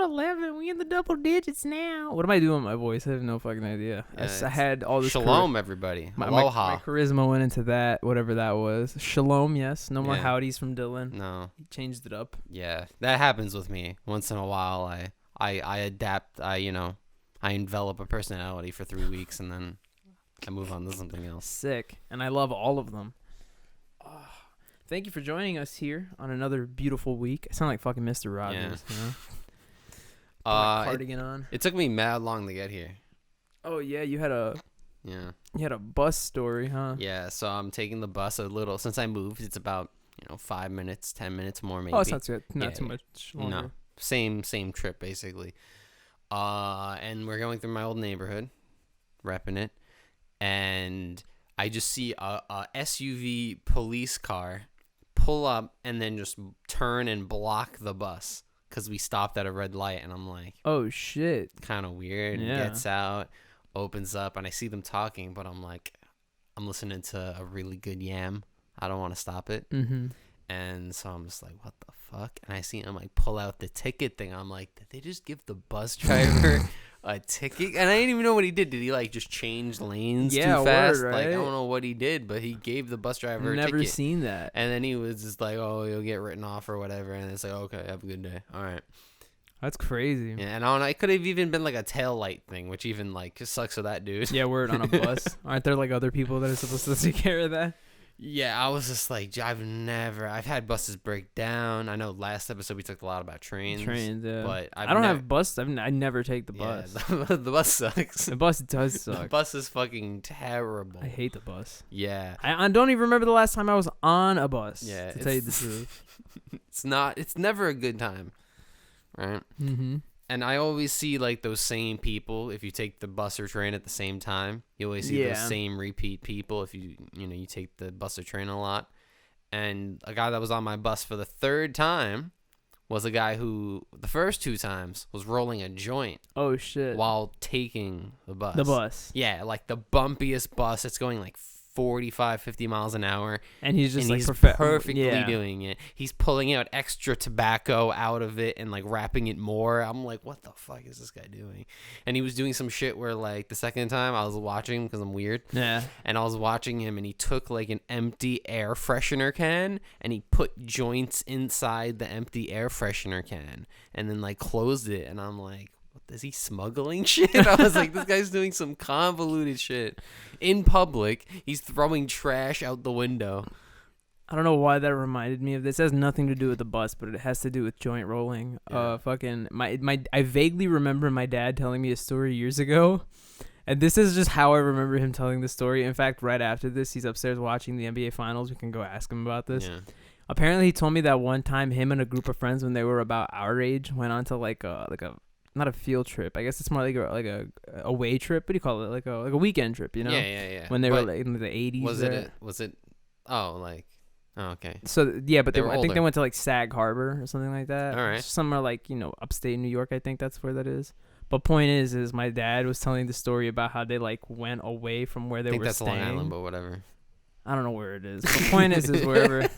11. We in the double digits now. What am I doing with my voice? I have no fucking idea. Yeah, I had all this. Shalom, everybody. My Aloha. charisma went into that, whatever that was. Shalom, yes. No more Yeah. howdies from Dylan. No. He changed it up. Yeah, that happens with me once in a while. I adapt. I envelop a personality for 3 weeks and then I move on to something else. Sick. And I love all of them. Thank you for joining us here on another beautiful week. I sound like fucking Mr. Rogers. Yeah. You know? Put my cardigan on. It took me mad long to get here. Oh yeah, you had a bus story, huh? Yeah, so I'm taking the bus a little. Since I moved, it's about 5 minutes, 10 minutes more maybe. Oh, it's not too much longer. No, same trip basically. And we're going through my old neighborhood, repping it, and I just see a SUV police car pull up and then just turn and block the bus because we stopped at a red light, and I'm like, oh shit, kind of weird. Yeah. Gets out, opens up, and I see them talking, but I'm like, I'm listening to a really good yam. I don't want to stop it. Mm-hmm. And so I'm just like, what the fuck? And I see him like pull out the ticket thing. I'm like, did they just give the bus driver a ticket? And I didn't even know what he did. Did he like just change lanes too fast? Word, Like, I right? don't know what he did, but he gave the bus driver a ticket. Never seen that. And then he was just like, oh, you'll get written off or whatever. And it's like, okay, have a good day. All right. That's crazy. Yeah, and I don't know, it could have even been like a tail light thing, which even like just sucks for that dude. Yeah, word on a bus. Aren't there like other people that are supposed to take care of that? Yeah, I was just like, I've had buses break down. I know last episode we talked a lot about trains. Yeah. But I don't have bus. I never take the bus. The bus sucks. The bus does suck. The bus is fucking terrible. I hate the bus. Yeah. I don't even remember the last time I was on a bus. Yeah. To tell you the truth. It's never a good time. Right? Mm-hmm. And I always see like those same people if you take the bus or train at the same time. You always see those same repeat people if you take the bus or train a lot. And a guy that was on my bus for the third time was a guy who the first 2 times was rolling a joint. Oh shit. While taking the bus. The bus. Yeah, like the bumpiest bus. It's going like 45, 50 miles an hour. And he's just he's like perfectly doing it. He's pulling out extra tobacco out of it and like wrapping it more. I'm like, what the fuck is this guy doing? And he was doing some shit where like the second time I was watching because I'm weird. Yeah. And I was watching him and he took like an empty air freshener can and he put joints inside the empty air freshener can and then like closed it. And I'm like, is he smuggling shit? I was like, this guy's doing some convoluted shit in public. He's throwing trash out the window. I don't know why that reminded me of this. It has nothing to do with the bus, but it has to do with joint rolling. Yeah. I vaguely remember my dad telling me a story years ago, and this is just how I remember him telling the story. In fact, right after this, he's upstairs watching the NBA Finals. We can go ask him about this. Yeah. Apparently, he told me that one time him and a group of friends, when they were about our age, went on to like a not a field trip. I guess it's more like a away trip. What do you call it? Like a weekend trip, you know? Yeah. When they were like in the 80s. Was it? Oh, like, oh, okay. So yeah, but I think they older. went to like Sag Harbor or something like that. All right. Somewhere like upstate New York. I think that's where that is. But point is my dad was telling the story about how they like went away from where they were staying. I think that's Long Island, but whatever. I don't know where it is. But point is wherever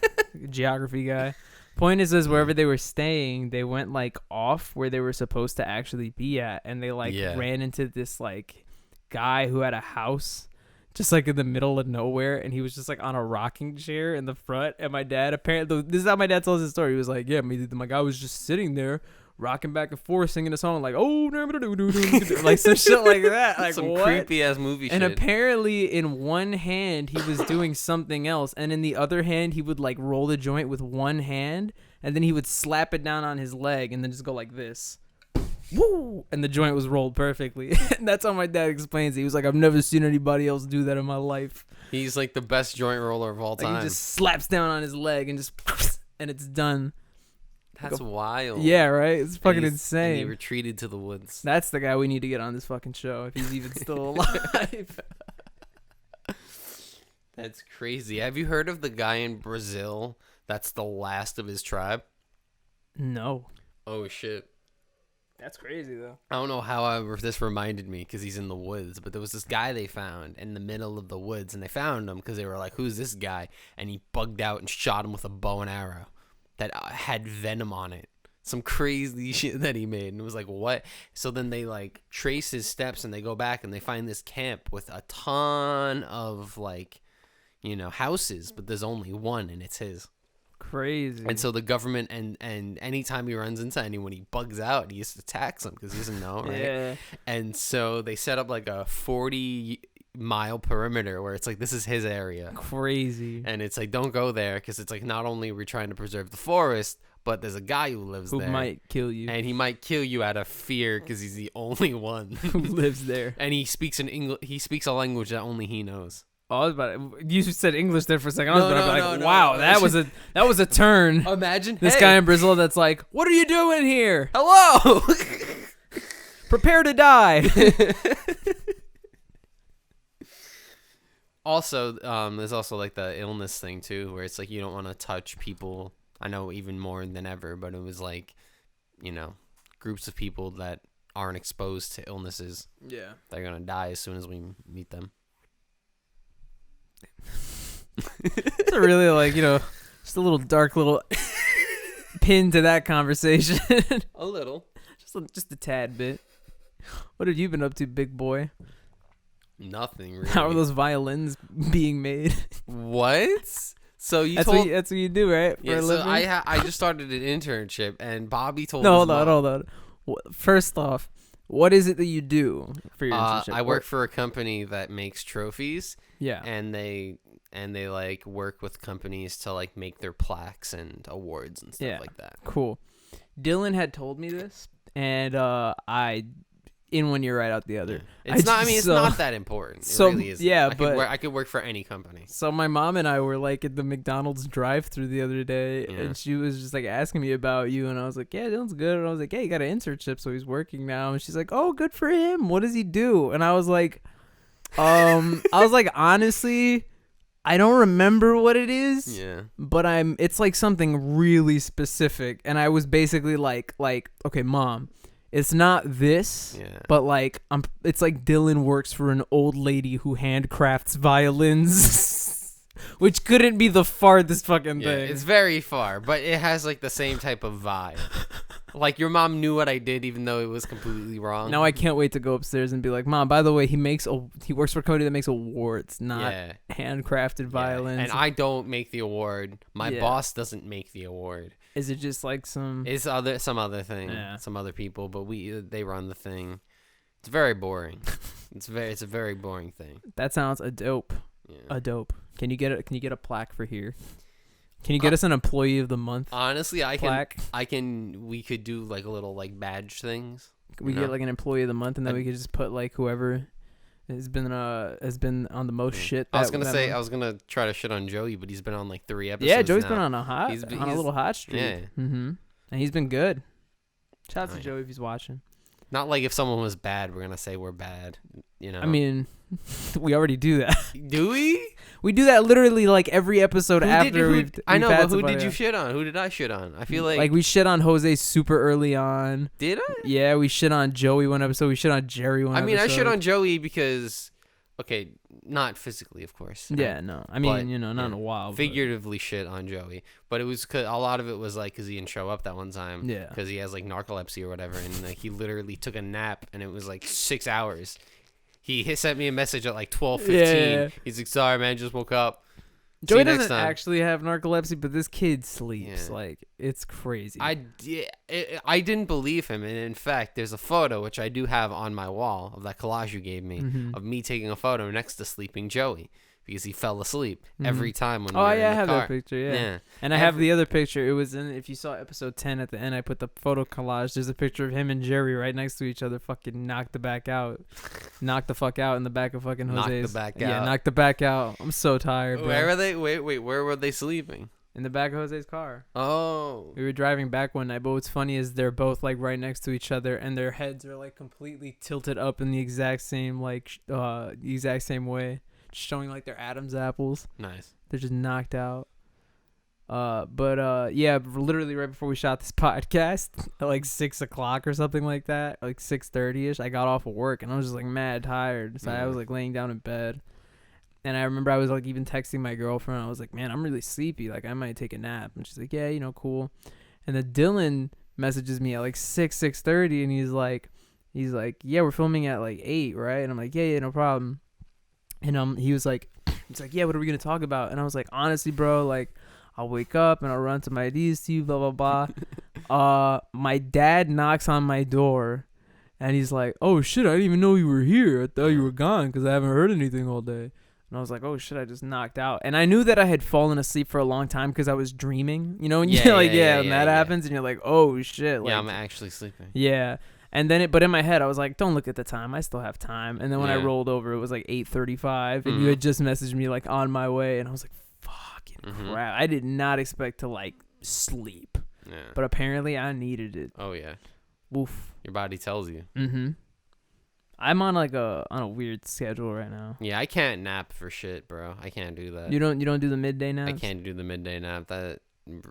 geography guy. Point is wherever they were staying, they went like off where they were supposed to actually be at, and they like ran into this like guy who had a house just like in the middle of nowhere, and he was just like on a rocking chair in the front. And my dad, apparently, this is how my dad tells his story. He was like, yeah, my guy was just sitting there rocking back and forth singing a song like, oh, like some shit like that, like some what? creepy ass movie and shit. Apparently in one hand he was doing something else, and in the other hand he would like roll the joint with one hand, and then he would slap it down on his leg and then just go like this, woo, and the joint was rolled perfectly. And that's how my dad explains it. He was like, I've never seen anybody else do that in my life. He's like the best joint roller of all time. He just slaps down on his leg and just and it's done. That's wild. Yeah, right? It's fucking insane. And he retreated to the woods. That's the guy we need to get on this fucking show if he's even still alive. That's crazy. Have you heard of the guy in Brazil that's the last of his tribe? No. Oh, shit. That's crazy, though. I don't know how this reminded me because he's in the woods, but there was this guy they found in the middle of the woods, and they found him because they were like, who's this guy? And he bugged out and shot him with a bow and arrow that had venom on it. some crazy shit that he made, and it was like, what? So then they like trace his steps, and they go back and they find this camp with a ton of like, you know, houses, but there's only one, and it's his. Crazy. And so the government, and anytime he runs into anyone, he bugs out. He just attacks them because he doesn't know, right? Yeah. And so they set up like a 40-mile perimeter where it's like, this is his area. Crazy. And it's like, don't go there, because it's like, not only are we trying to preserve the forest, but there's a guy who lives there. Who might kill you. And he might kill you out of fear because he's the only one who lives there. And he speaks he speaks a language that only he knows. Oh, I was about to, you said English there for a second. I was about to be like, wow, that was a turn. Imagine this guy in Brazil that's like, what are you doing here? Hello. Prepare to die. Also, there's also like the illness thing too, where it's like you don't want to touch people. I know even more than ever, but it was like, you know, groups of people that aren't exposed to illnesses. Yeah. They're going to die as soon as we meet them. It's a really like, you know, just a little dark little pin to that conversation. A little. Just a tad bit. What have you been up to, big boy? Nothing really. How are those violins being made? What? So that's what you do, right? Yeah. So I just started an internship, and Bobby told. No, hold on. First off, what is it that you do for your internship? I work for a company that makes trophies. Yeah. And they like work with companies to like make their plaques and awards and stuff like that. Cool. Dylan had told me this, and I. In one ear, right out the other. Yeah. It's not that important. It really isn't. Yeah, I could work for any company. So my mom and I were like at the McDonald's drive-thru the other day, and she was just like asking me about you, and I was like, yeah, Dylan's good. And I was like, yeah, he got an internship, so he's working now. And she's like, oh, good for him. What does he do? And I was like, honestly, I don't remember what it is. Yeah. But it's like something really specific, and I was basically like, okay, Mom. It's not this, but like it's like Dylan works for an old lady who handcrafts violins, which couldn't be the farthest fucking thing. It's very far, but it has like the same type of vibe. Like your mom knew what I did, even though it was completely wrong. Now I can't wait to go upstairs and be like, Mom, by the way, he works for a company that makes awards, not handcrafted violins. And I don't make the award. My boss doesn't make the award. Is it just like some? It's some other thing, some other people, but they run the thing. It's very boring. It's a very boring thing. That sounds a dope. Yeah. A dope. Can you get a plaque for here? Can you get us an employee of the month? Honestly, plaque? We could do like a little like badge things. We get like an employee of the month, and then we could just put like whoever has been on the most shit. I was gonna try to shit on Joey, but he's been on like 3 episodes. Yeah, Joey's been on a little hot streak. Yeah. Mm-hmm. And he's been good. Shout out to Joey if he's watching. Not like if someone was bad, we're gonna say we're bad. You know. I mean, we already do that. Do we? We do that literally like every episode after we've I know, but who did you shit on? Who did I shit on? I feel like we shit on Jose super early on. Did I? Yeah, we shit on Joey one episode. We shit on Jerry one episode. I shit on Joey because, okay, not physically, of course. Yeah, no. I mean, not in a while. Figuratively shit on Joey. But it was a lot of it was like because he didn't show up that one time. Yeah. Because he has like narcolepsy or whatever. And like he literally took a nap and it was like 6 hours. He sent me a message at like 12:15. Yeah. He's like, sorry, man, just woke up. Joey doesn't actually have narcolepsy, but this kid sleeps. Yeah. Like, it's crazy. I didn't believe him. And in fact, there's a photo, which I do have on my wall, of that collage you gave me, of me taking a photo next to sleeping Joey. Because he fell asleep every time when we were in the car. I have that picture, yeah. And I have the other picture. It was if you saw episode 10 at the end, I put the photo collage. There's a picture of him and Jerry right next to each other, fucking knocked the fuck out in the back of fucking Jose's. Knocked the back out. Yeah, knocked the back out. I'm so tired, bro. Where are they? Wait, where were they sleeping? In the back of Jose's car. Oh. We were driving back one night, but what's funny is they're both like right next to each other, and their heads are like completely tilted up in the exact same way. Showing like their Adam's apples. Nice. They're just knocked out. Yeah, literally right before we shot this podcast at like 6:00 or something like that, like 6:30ish, I got off of work and I was just like mad tired. So I was like laying down in bed. And I remember I was like even texting my girlfriend. I was like, man, I'm really sleepy. Like I might take a nap. And she's like, yeah, cool. And then Dylan messages me at like 6:30, and he's like, yeah, we're filming at like 8, right? And I'm like, yeah, no problem. And he was like, yeah, what are we gonna talk about? And I was like, honestly, bro, like, I'll wake up and I'll run to my IDs to you, blah blah blah. My dad knocks on my door, and he's like, oh shit, I didn't even know you were here. I thought you were gone because I haven't heard anything all day. And I was like, oh shit, I just knocked out. And I knew that I had fallen asleep for a long time because I was dreaming. You know, when you're like, and that happens, and you're like, oh shit. Like, yeah, I'm actually sleeping. Yeah. And then but in my head, I was like, don't look at the time. I still have time. And then when I rolled over, it was like 8:35, and you had just messaged me like on my way. And I was like, fucking crap. I did not expect to like sleep. Yeah. But apparently I needed it. Oh, yeah. Oof. Your body tells you. Mm-hmm. I'm on like on a weird schedule right now. Yeah, I can't nap for shit, bro. I can't do that. You don't do the midday naps? I can't do the midday nap. That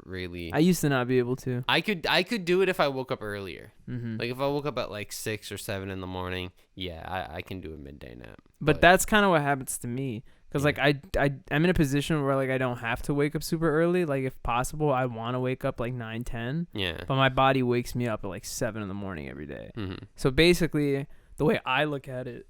really. I used to not be able to. I could do it if I woke up earlier. Mm-hmm. Like if I woke up at like 6 or 7 in the morning, yeah, I can do a midday nap. But that's kind of what happens to me. Because, like, I'm in a position where, like, I don't have to wake up super early. Like, if possible, I want to wake up, like, 9, 10. Yeah. But my body wakes me up at, like, 7 in the morning every day. Mm-hmm. So, basically, the way I look at it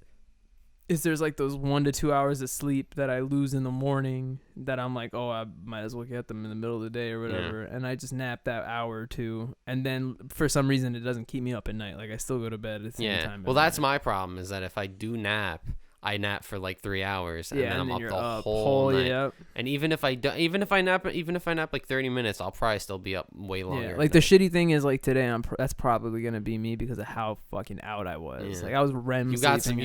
is there's, like, those 1 to 2 hours of sleep that I lose in the morning that I'm like, oh, I might as well get them in the middle of the day or whatever. Yeah. And I just nap that hour or two. And then, for some reason, it doesn't keep me up at night. Like, I still go to bed at the same time. Well, that's my problem is that if I do nap, I nap for like 3 hours, and then I'm up the whole night. Yep. And even if I nap like 30 minutes, I'll probably still be up way longer. Yeah, like the shitty thing is like today, that's probably gonna be me because of how fucking out I was. Yeah. Like I was REM. You got some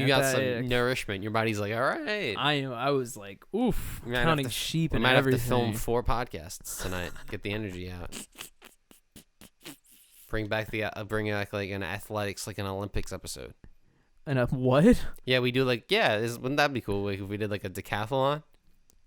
nourishment. Your body's like, all right. I was like, oof, counting sheep and everything. We might have to film 4 podcasts tonight. Get the energy out. Bring back like an athletics, like an Olympics episode. And a what? Yeah, we do like, wouldn't that be cool? Like if we did like a decathlon,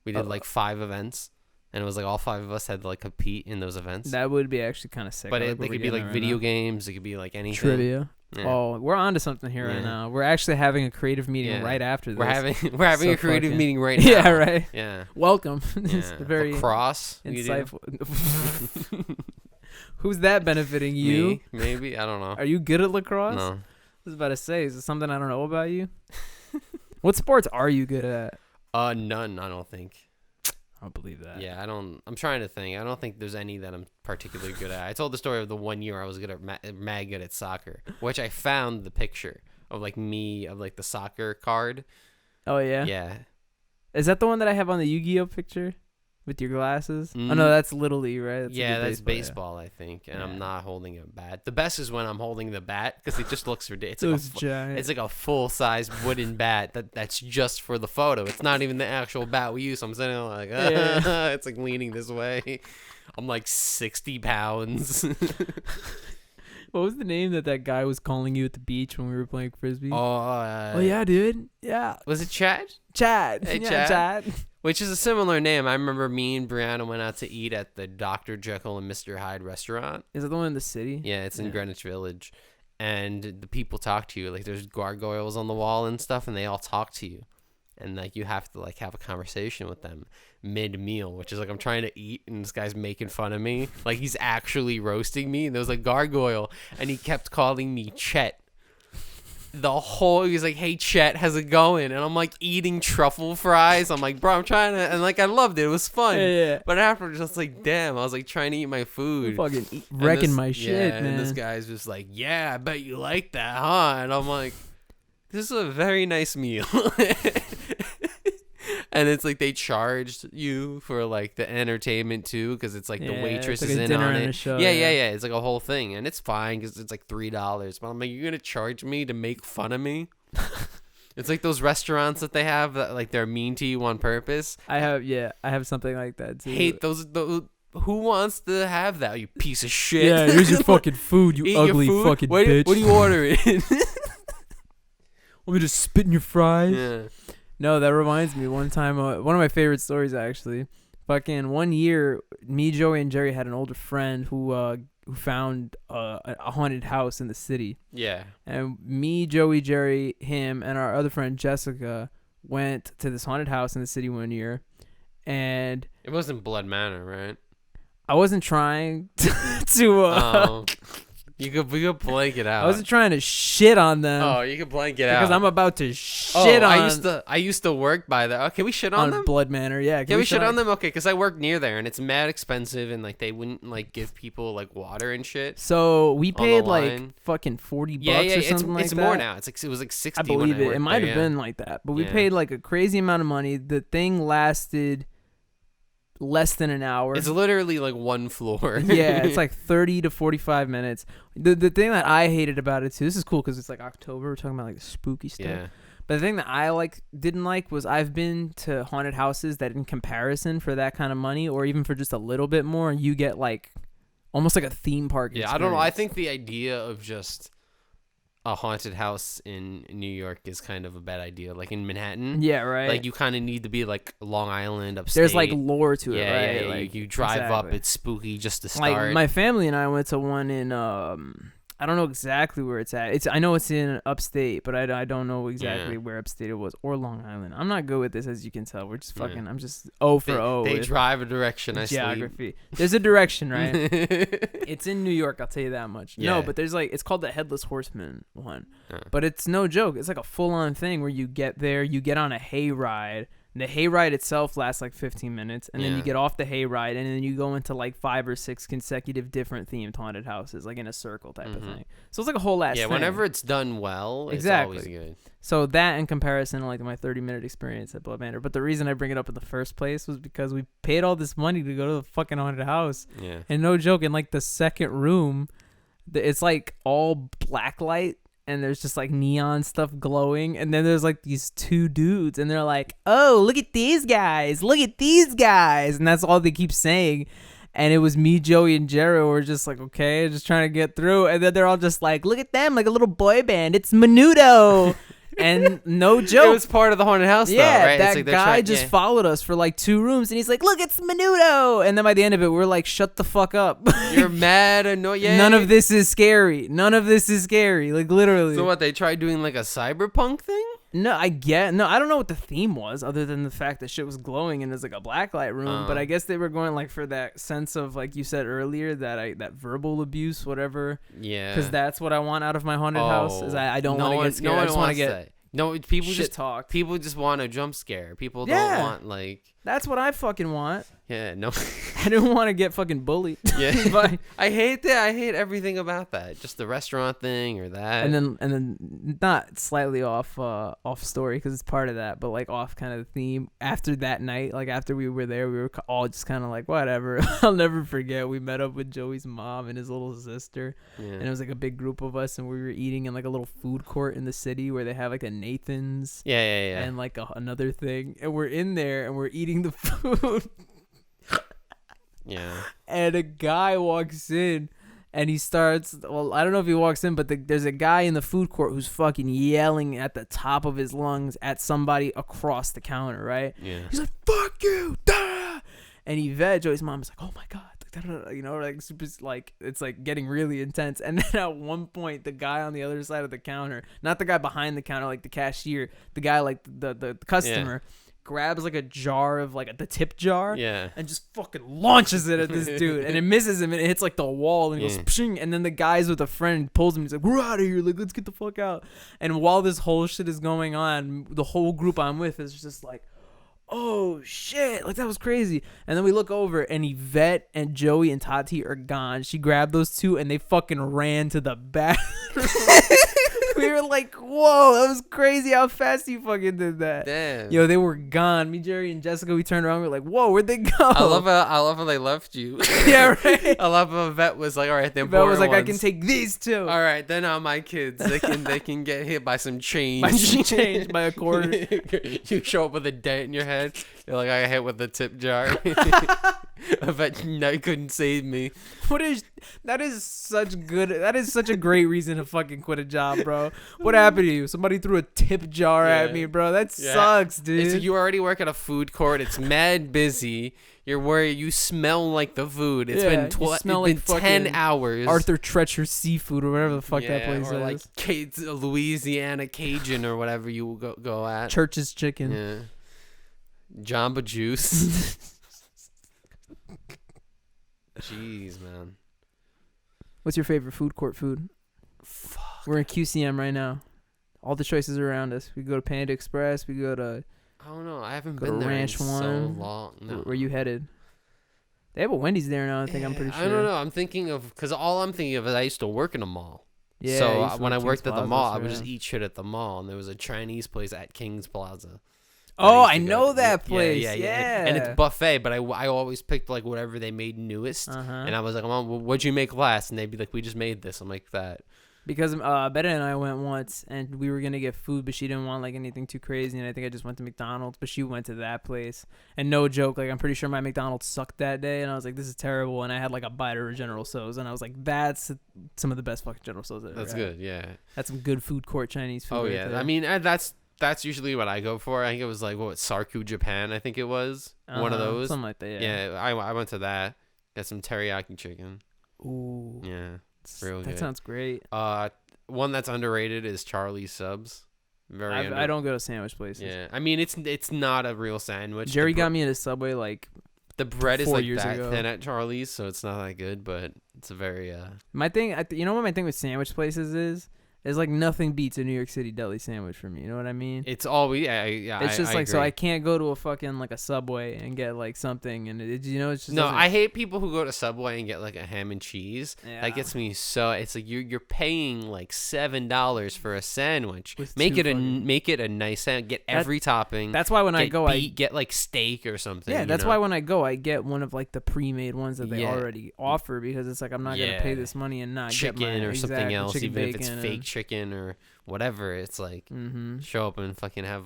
we did like 5 events, and it was like all 5 of us had to like compete in those events. That would be actually kind of sick. But they could be like video games. It could be like anything. Trivia. Yeah. Oh, we're on to something here right now. We're actually having a creative meeting right after this. We're having a creative meeting right now. Yeah, right. Yeah. Welcome. It's very cross insightful. Who's that benefiting you? Me, maybe, I don't know. Are you good at lacrosse? No. I was about to say, is it something I don't know about you? What sports are you good at? None, I don't think. I don't believe that. Yeah, I'm trying to think. I don't think there's any that I'm particularly good at. I told the story of the one year I was good at mad good at soccer, which I found the picture of like me of like the soccer card. Oh yeah. Yeah. Is that the one that I have on the Yu-Gi-Oh picture? With your glasses? Oh, no, that's Little League, right? That's baseball, I think. And I'm not holding a bat. The best is when I'm holding the bat because it just looks ridiculous. It's like a full-size wooden bat that's just for the photo. It's not even the actual bat we use. So I'm sitting there like, it's like leaning this way. I'm like 60 pounds. What was the name that guy was calling you at the beach when we were playing Frisbee? Oh, yeah, dude. Yeah. Was it Chad? Chad. Hey, Chad. Which is a similar name. I remember me and Brianna went out to eat at the Dr. Jekyll and Mr. Hyde restaurant. Is that the one in the city? Yeah, it's in Greenwich Village. And the people talk to you. Like, there's gargoyles on the wall and stuff, and they all talk to you. And, like, you have to, like, have a conversation with them mid-meal, which is, like, I'm trying to eat, and this guy's making fun of me. Like, he's actually roasting me. And there was a gargoyle, and he kept calling me Chet. He was like, hey, Chet, how's it going? And I'm like eating truffle fries. I'm like, bro, I'm trying to, and like, I loved it. It was fun. Yeah. But after, just like, damn, I was like trying to eat my food. Fucking wrecking my shit, man. And this guy's just like, yeah, I bet you like that, huh? And I'm like, this is a very nice meal. And it's like they charged you for like the entertainment too, because it's like the waitress is in on it. Show, yeah. It's like a whole thing, and it's fine because it's like $3. But I'm like, you're gonna charge me to make fun of me? It's like those restaurants that they have that like they're mean to you on purpose. I have something like that too. Hate those. Who wants to have that? You piece of shit. Yeah, here's your fucking food, you ugly fucking bitch. What are you ordering? Want me to spit in your fries? Yeah. No, that reminds me. One time, one of my favorite stories actually. Fucking one year, me, Joey, and Jerry had an older friend who found a haunted house in the city. Yeah. And me, Joey, Jerry, him, and our other friend Jessica went to this haunted house in the city one year, and it wasn't Blood Manor, right? I wasn't trying to. We could blank it out. I wasn't trying to shit on them. Oh, you could blank it out because I'm about to shit on. I used to work by there. Oh, can we shit on them? Blood Manor, yeah. Can we shit on them? Okay, because I work near there and it's mad expensive and like they wouldn't like give people like water and shit. So we paid like fucking $40 or something like that. It's more now. It was like 60. I believe it. It might have been like that, but we paid like a crazy amount of money. The thing lasted less than an hour. It's literally like one floor. Yeah, it's like 30 to 45 minutes. The thing that I hated about it too, this is cool because it's like October, we're talking about like spooky stuff. Yeah. But the thing that I didn't like was I've been to haunted houses that in comparison for that kind of money or even for just a little bit more, you get like almost like a theme park experience. I don't know. I think the idea of just a haunted house in New York is kind of a bad idea. Like in Manhattan. Yeah, right. Like you kind of need to be like Long Island, upstate. There's like lore to it, right? Yeah, like, you drive up, it's spooky just to start. Like my family and I went to one in I don't know exactly where it's at. I know it's in upstate, but I don't know exactly where upstate it was or Long Island. I'm not good with this, as you can tell. We're just fucking. I'm just O for O. They drive a direction. I geography. There's a direction, right? It's in New York. I'll tell you that much. Yeah. No, but there's it's called the Headless Horseman one, but it's no joke. It's like a full on thing where you get there, you get on a hayride. The hayride itself lasts like 15 minutes, and then you get off the hayride, and then you go into like 5 or 6 consecutive different themed haunted houses, like in a circle type of thing. So it's like a whole ass thing. Whenever it's done well, it's always good. So that in comparison to like my 30-minute experience at Blood Manor. But the reason I bring it up in the first place was because we paid all this money to go to the fucking haunted house. Yeah. And no joke, in like the second room, it's like all black light. And there's just like neon stuff glowing. And then there's like these 2 dudes. And they're like, oh, look at these guys. Look at these guys. And that's all they keep saying. And it was me, Joey, and Jero. We're just like, okay, just trying to get through. And then they're all just like, look at them, like a little boy band. It's Menudo. And no joke. It was part of the haunted house, though, right? That like guy just followed us for like 2 rooms, and he's like, "Look, it's Menudo." And then by the end of it, we're like, "Shut the fuck up! You're mad, annoyed. Yeah, None of this is scary. None of this is scary. Like literally." So what? They tried doing like a cyberpunk thing? No, I don't know what the theme was, other than the fact that shit was glowing and there's like a blacklight room. But I guess they were going like for that sense of, like you said earlier, that verbal abuse, whatever. Yeah. Because that's what I want out of my haunted house. Is I don't want to get scared. I just want to get that. No, people shit just talk. People just want a jump scare. People don't want like. That's what I fucking want. Yeah, no. I didn't want to get fucking bullied. Yeah, but I hate that. I hate everything about that. Just the restaurant thing or that. And then not slightly off story because it's part of that, but like off kind of the theme. After that night, like after we were there, we were all just kind of like whatever. I'll never forget. We met up with Joey's mom and his little sister, and it was like a big group of us, and we were eating in like a little food court in the city where they have like a Nathan's. Yeah. And like another thing, and we're in there and we're eating the food. Yeah. And a guy walks in and he starts, well, I don't know if he walks in, but there's a guy in the food court who's fucking yelling at the top of his lungs at somebody across the counter, right? Yeah. He's like, fuck you. Da! And Yvette, Joey's mom, is like, oh my God. You know, like super, like it's like getting really intense. And then at one point, the guy on the other side of the counter, not the guy behind the counter, like the cashier, the guy like the customer, grabs like a jar of like the tip jar, and just fucking launches it at this dude, and it misses him, and it hits like the wall, and he goes, pshing, and then the guys with a friend pulls him. He's like, we're out of here, like let's get the fuck out. And while this whole shit is going on, the whole group I'm with is just like, oh shit, like that was crazy. And then we look over and Yvette and Joey and Tati are gone. She grabbed those 2 and they fucking ran to the bathroom. We were like, whoa, that was crazy how fast you fucking did that. Damn. Yo, they were gone. Me, Jerry, and Jessica, we turned around. We were like, whoa, where'd they go? I love how they left you. Yeah, right. I love how Vet was like, all right, they're Vet was like, ones. I can take these 2. All right, they're not my kids. They can get hit by some change. By a quarter. You show up with a dent in your head. You're like, I got hit with the tip jar. I bet you couldn't save me. That is such a great reason to fucking quit a job, bro. What happened to you? Somebody threw a tip jar at me, bro. That sucks, dude. So you already work at a food court. It's mad busy. You're worried. You smell like the food. It's been 10 hours. Arthur Treacher seafood or whatever the fuck that place or is. Like Louisiana Cajun or whatever you go at. Church's Chicken. Yeah. Jamba Juice. Jeez, man. What's your favorite food court food? Fuck. We're in QCM right now. All the choices are around us. We go to Panda Express. We go to. I don't know. I haven't Go been to there Ranch in so One. long. No. Where you headed? They have a Wendy's there now. I think I'm pretty sure. I don't know. I'm thinking of because all I'm thinking of is I used to work in a mall. Yeah. So used to when I work worked Kings at the Plaza, mall, so I would yeah. just eat shit at the mall, and there was a Chinese place at Kings Plaza. Oh, used I to go know to. that place. Yeah. And it's buffet, but I always picked like whatever they made newest, and I was like, "Mom, what'd you make last?" And they'd be like, "We just made this." I'm like, "That." Because Betta and I went once, and we were gonna get food, but she didn't want like anything too crazy, and I think I just went to McDonald's, but she went to that place, and no joke, like I'm pretty sure my McDonald's sucked that day, and I was like, this is terrible, and I had like a bite of General Tso's, and I was like, that's some of the best fucking General Tso's I've ever That's had. good, yeah. That's some good food court Chinese food. Oh right yeah, there. I mean that's usually what I go for. I think it was like Sarku Japan. I think it was one of those. Something like that. Yeah, I went to that. Got some teriyaki chicken. Ooh. Yeah, real good. That sounds great. One that's underrated is Charlie's Subs. I don't go to sandwich places. Yeah, I mean it's not a real sandwich. Jerry got me into Subway like the bread is 4 like years that ago. thin at Charlie's, so it's not that good, but it's a very my thing. You know what my thing with sandwich places is like nothing beats a New York City deli sandwich for me. You know what I mean? It's all yeah. It's just I like agree. so I can't go to a fucking like a Subway and get like something and it's just No, doesn't- I hate people who go to Subway and get like a ham and cheese. Yeah. That gets me so. It's like you're paying like $7 for a sandwich. With Make two it a nice sandwich. Get every topping. That's why when I go get like steak or something. yeah, that's you know? why when I go I get one of like the pre-made ones that they Yeah. already offer because it's like I'm not gonna pay this money and not chicken get my or something exact else, chicken even if it's bacon fake and- chicken or whatever. It's like show up and fucking have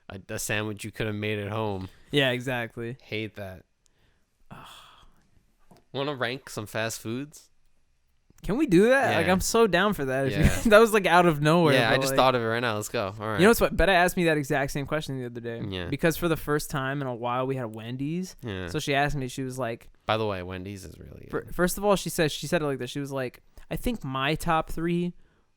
a sandwich you could have made at home. Yeah, exactly. Hate that. Want to rank some fast foods? Can we do that? Yeah. Like I'm so down for that. Yeah. That was like out of nowhere. Yeah, I but, just like, thought of it right now. Let's go. All right. You know what's what? Betta asked me that exact same question the other day. Yeah. Because for the first time in a while we had Wendy's. Yeah. So she asked me. She was like, By the way, Wendy's is really good. first of all, she said it like this. She was like, I think my top 3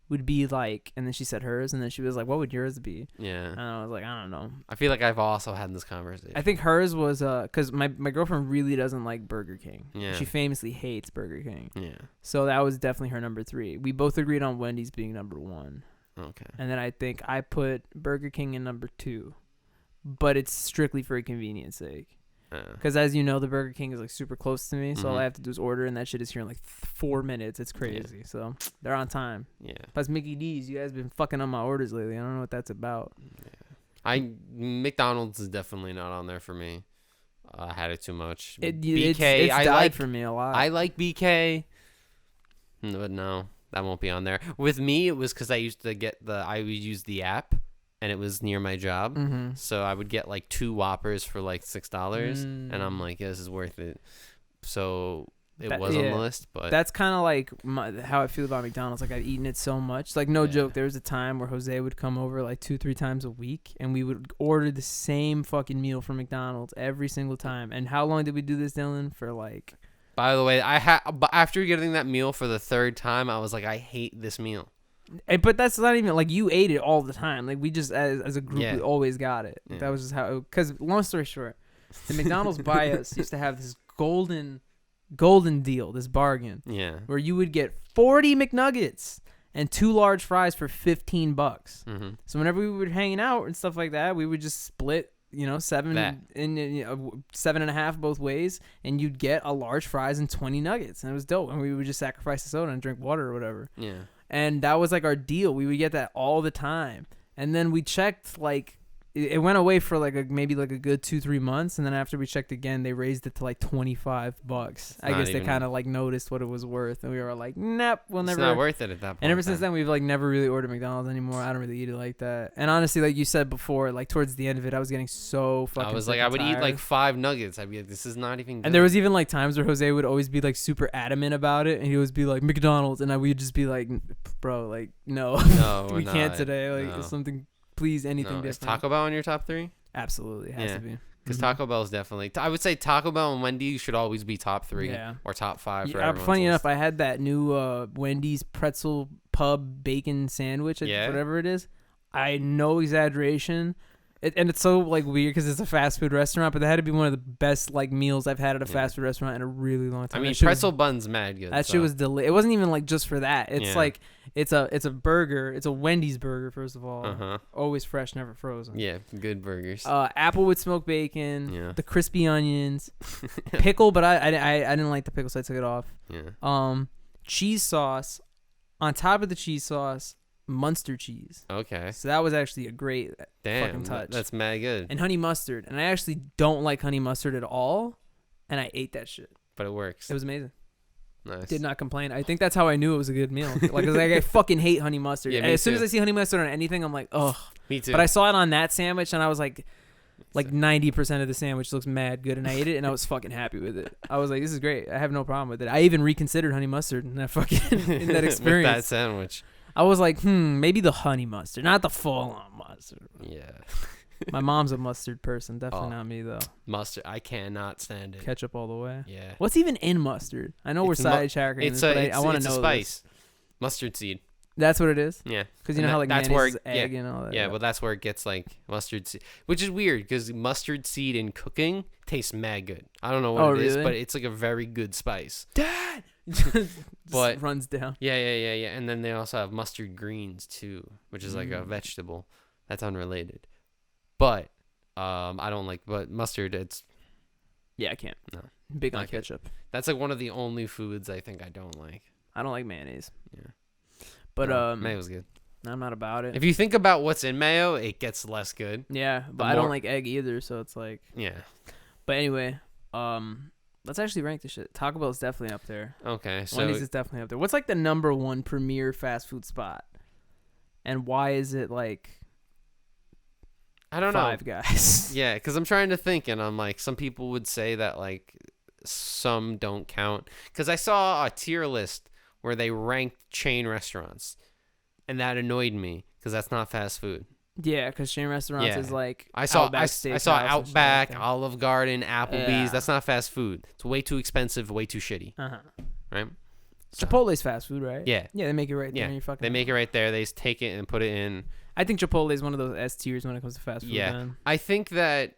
would be like, and then she said hers, and then she was like, what would yours be? Yeah. And I was like, I don't know. I feel like I've also had this conversation. I think hers was because my girlfriend really doesn't like Burger King. Yeah. She famously hates Burger King. Yeah. So that was definitely her number 3. We both agreed on Wendy's being number 1. Okay. And then I think I put Burger King in number 2. But it's strictly for convenience sake. Because as you know, the Burger King is like super close to me. So all I have to do is order, and that shit is here in like 4 minutes. It's crazy. Yeah. So they're on time. Yeah. Plus Mickey D's, you guys been fucking on my orders lately. I don't know what that's about. Yeah. McDonald's is definitely not on there for me. I had it too much. BK, it's I died like for me a lot. I like BK, but no, that won't be on there. With me, it was because I used to I would use the app, and it was near my job, so I would get like 2 Whoppers for like $6, and I'm like, yeah, this is worth it. So it was on the list, but that's kind of like how I feel about McDonald's. Like I've eaten it so much. Like no joke, there was a time where Jose would come over like 2-3 times a week, and we would order the same fucking meal from McDonald's every single time. And how long did we do this, Dylan? For like. By the way, after getting that meal for the 3rd time, I was like, I hate this meal. But that's not even like you ate it all the time. Like we just as a group we always got it. That was just how. Because long story short, the McDonald's by us used to have this golden deal, this bargain. Yeah. Where you would get 40 McNuggets and 2 large fries for $15. So whenever we were hanging out and stuff like that, we would just split. 7 and 7.5 both ways, and you'd get a large fries and 20 nuggets, and it was dope. And we would just sacrifice the soda and drink water or whatever. Yeah. And that was like our deal. We would get that all the time. And then we checked like it went away for like maybe like a good 2-3 months, and then after we checked again, they raised it to like $25. I guess they kind of like noticed what it was worth, and we were like, "Nope, we'll never." It's not worth it at that point. And ever since then, we've like never really ordered McDonald's anymore. I don't really eat it like that. And honestly, like you said before, like towards the end of it, I was getting so fucking. I was like, I would eat like 5 nuggets. I'd be like, this is not even good. And there was even like times where Jose would always be like super adamant about it, and he would be like McDonald's, and we'd just be like, bro, like no, we can't today. Like something, please, anything different. Is Taco Bell in your top 3? Absolutely, it has to be. Because Taco Bell is definitely. I would say Taco Bell and Wendy's should always be top 3 or top 5. Funny enough, I had that new Wendy's pretzel pub bacon sandwich, whatever it is. I no exaggeration. And it's so like weird because it's a fast food restaurant, but that had to be one of the best like meals I've had at a fast food restaurant in a really long time. I mean, pretzel bun's mad good. That shit was delicious. It wasn't even like just for that. It's like it's a burger. It's a Wendy's burger, first of all. Always fresh, never frozen. Yeah, good burgers. Apple with smoked bacon. Yeah. The crispy onions, pickle, but I didn't like the pickle, so I took it off. Yeah. Cheese sauce. On top of the cheese sauce, Munster cheese. Okay. So that was actually a great fucking touch. That's mad good. And honey mustard. And I actually don't like honey mustard at all. And I ate that shit. But it works. It was amazing. Nice. Did not complain. I think that's how I knew it was a good meal. Like I fucking hate honey mustard. Yeah, as soon as I see honey mustard on anything, I'm like, ugh. Me too. But I saw it on that sandwich, and I was like 90% of the sandwich looks mad good, and I ate it, and I was fucking happy with it. I was like, this is great. I have no problem with it. I even reconsidered honey mustard in that fucking in that experience. With that sandwich. I was like, maybe the honey mustard, not the full-on mustard. Yeah. My mom's a mustard person. Definitely not me, though. Mustard. I cannot stand it. Ketchup all the way. Yeah. What's even in mustard? I know we're sidetracking this, but I want to know. It's a spice. This. Mustard seed. That's what it is? Yeah. Because you know how like that's mayonnaise is egg and all that. Yeah, well, that's where it gets like mustard seed. Which is weird because mustard seed in cooking tastes mad good. I don't know what it is, but it's like a very good spice. Dad! But runs down. Yeah. And then they also have mustard greens too, which is like a vegetable. That's unrelated. But I don't like, but mustard, it's... Yeah, I can't. No. Big on ketchup. That's like one of the only foods I think I don't like. I don't like mayonnaise. Yeah. But mayo's good. I'm not about it. If you think about what's in mayo, it gets less good. Yeah, but I don't like egg either, so it's like... Yeah. But anyway, let's actually rank this shit. Taco Bell is definitely up there. Okay, so... Wendy's is definitely up there. What's like the number one premier fast food spot? And why is it like... I don't know. Five Guys. Yeah, because I'm trying to think, and I'm like, some people would say that like some don't count. Because I saw a tier list where they ranked chain restaurants, and that annoyed me because that's not fast food. Yeah, because chain restaurants is like I saw Outback, like Olive Garden, Applebee's. Yeah. That's not fast food. It's way too expensive, way too shitty. Right? So. Chipotle's fast food, right? Yeah. Yeah, they make it right there. Yeah, they make it right there. They just take it and put it in. I think Chipotle is one of those S tiers when it comes to fast food. Yeah, man. I think that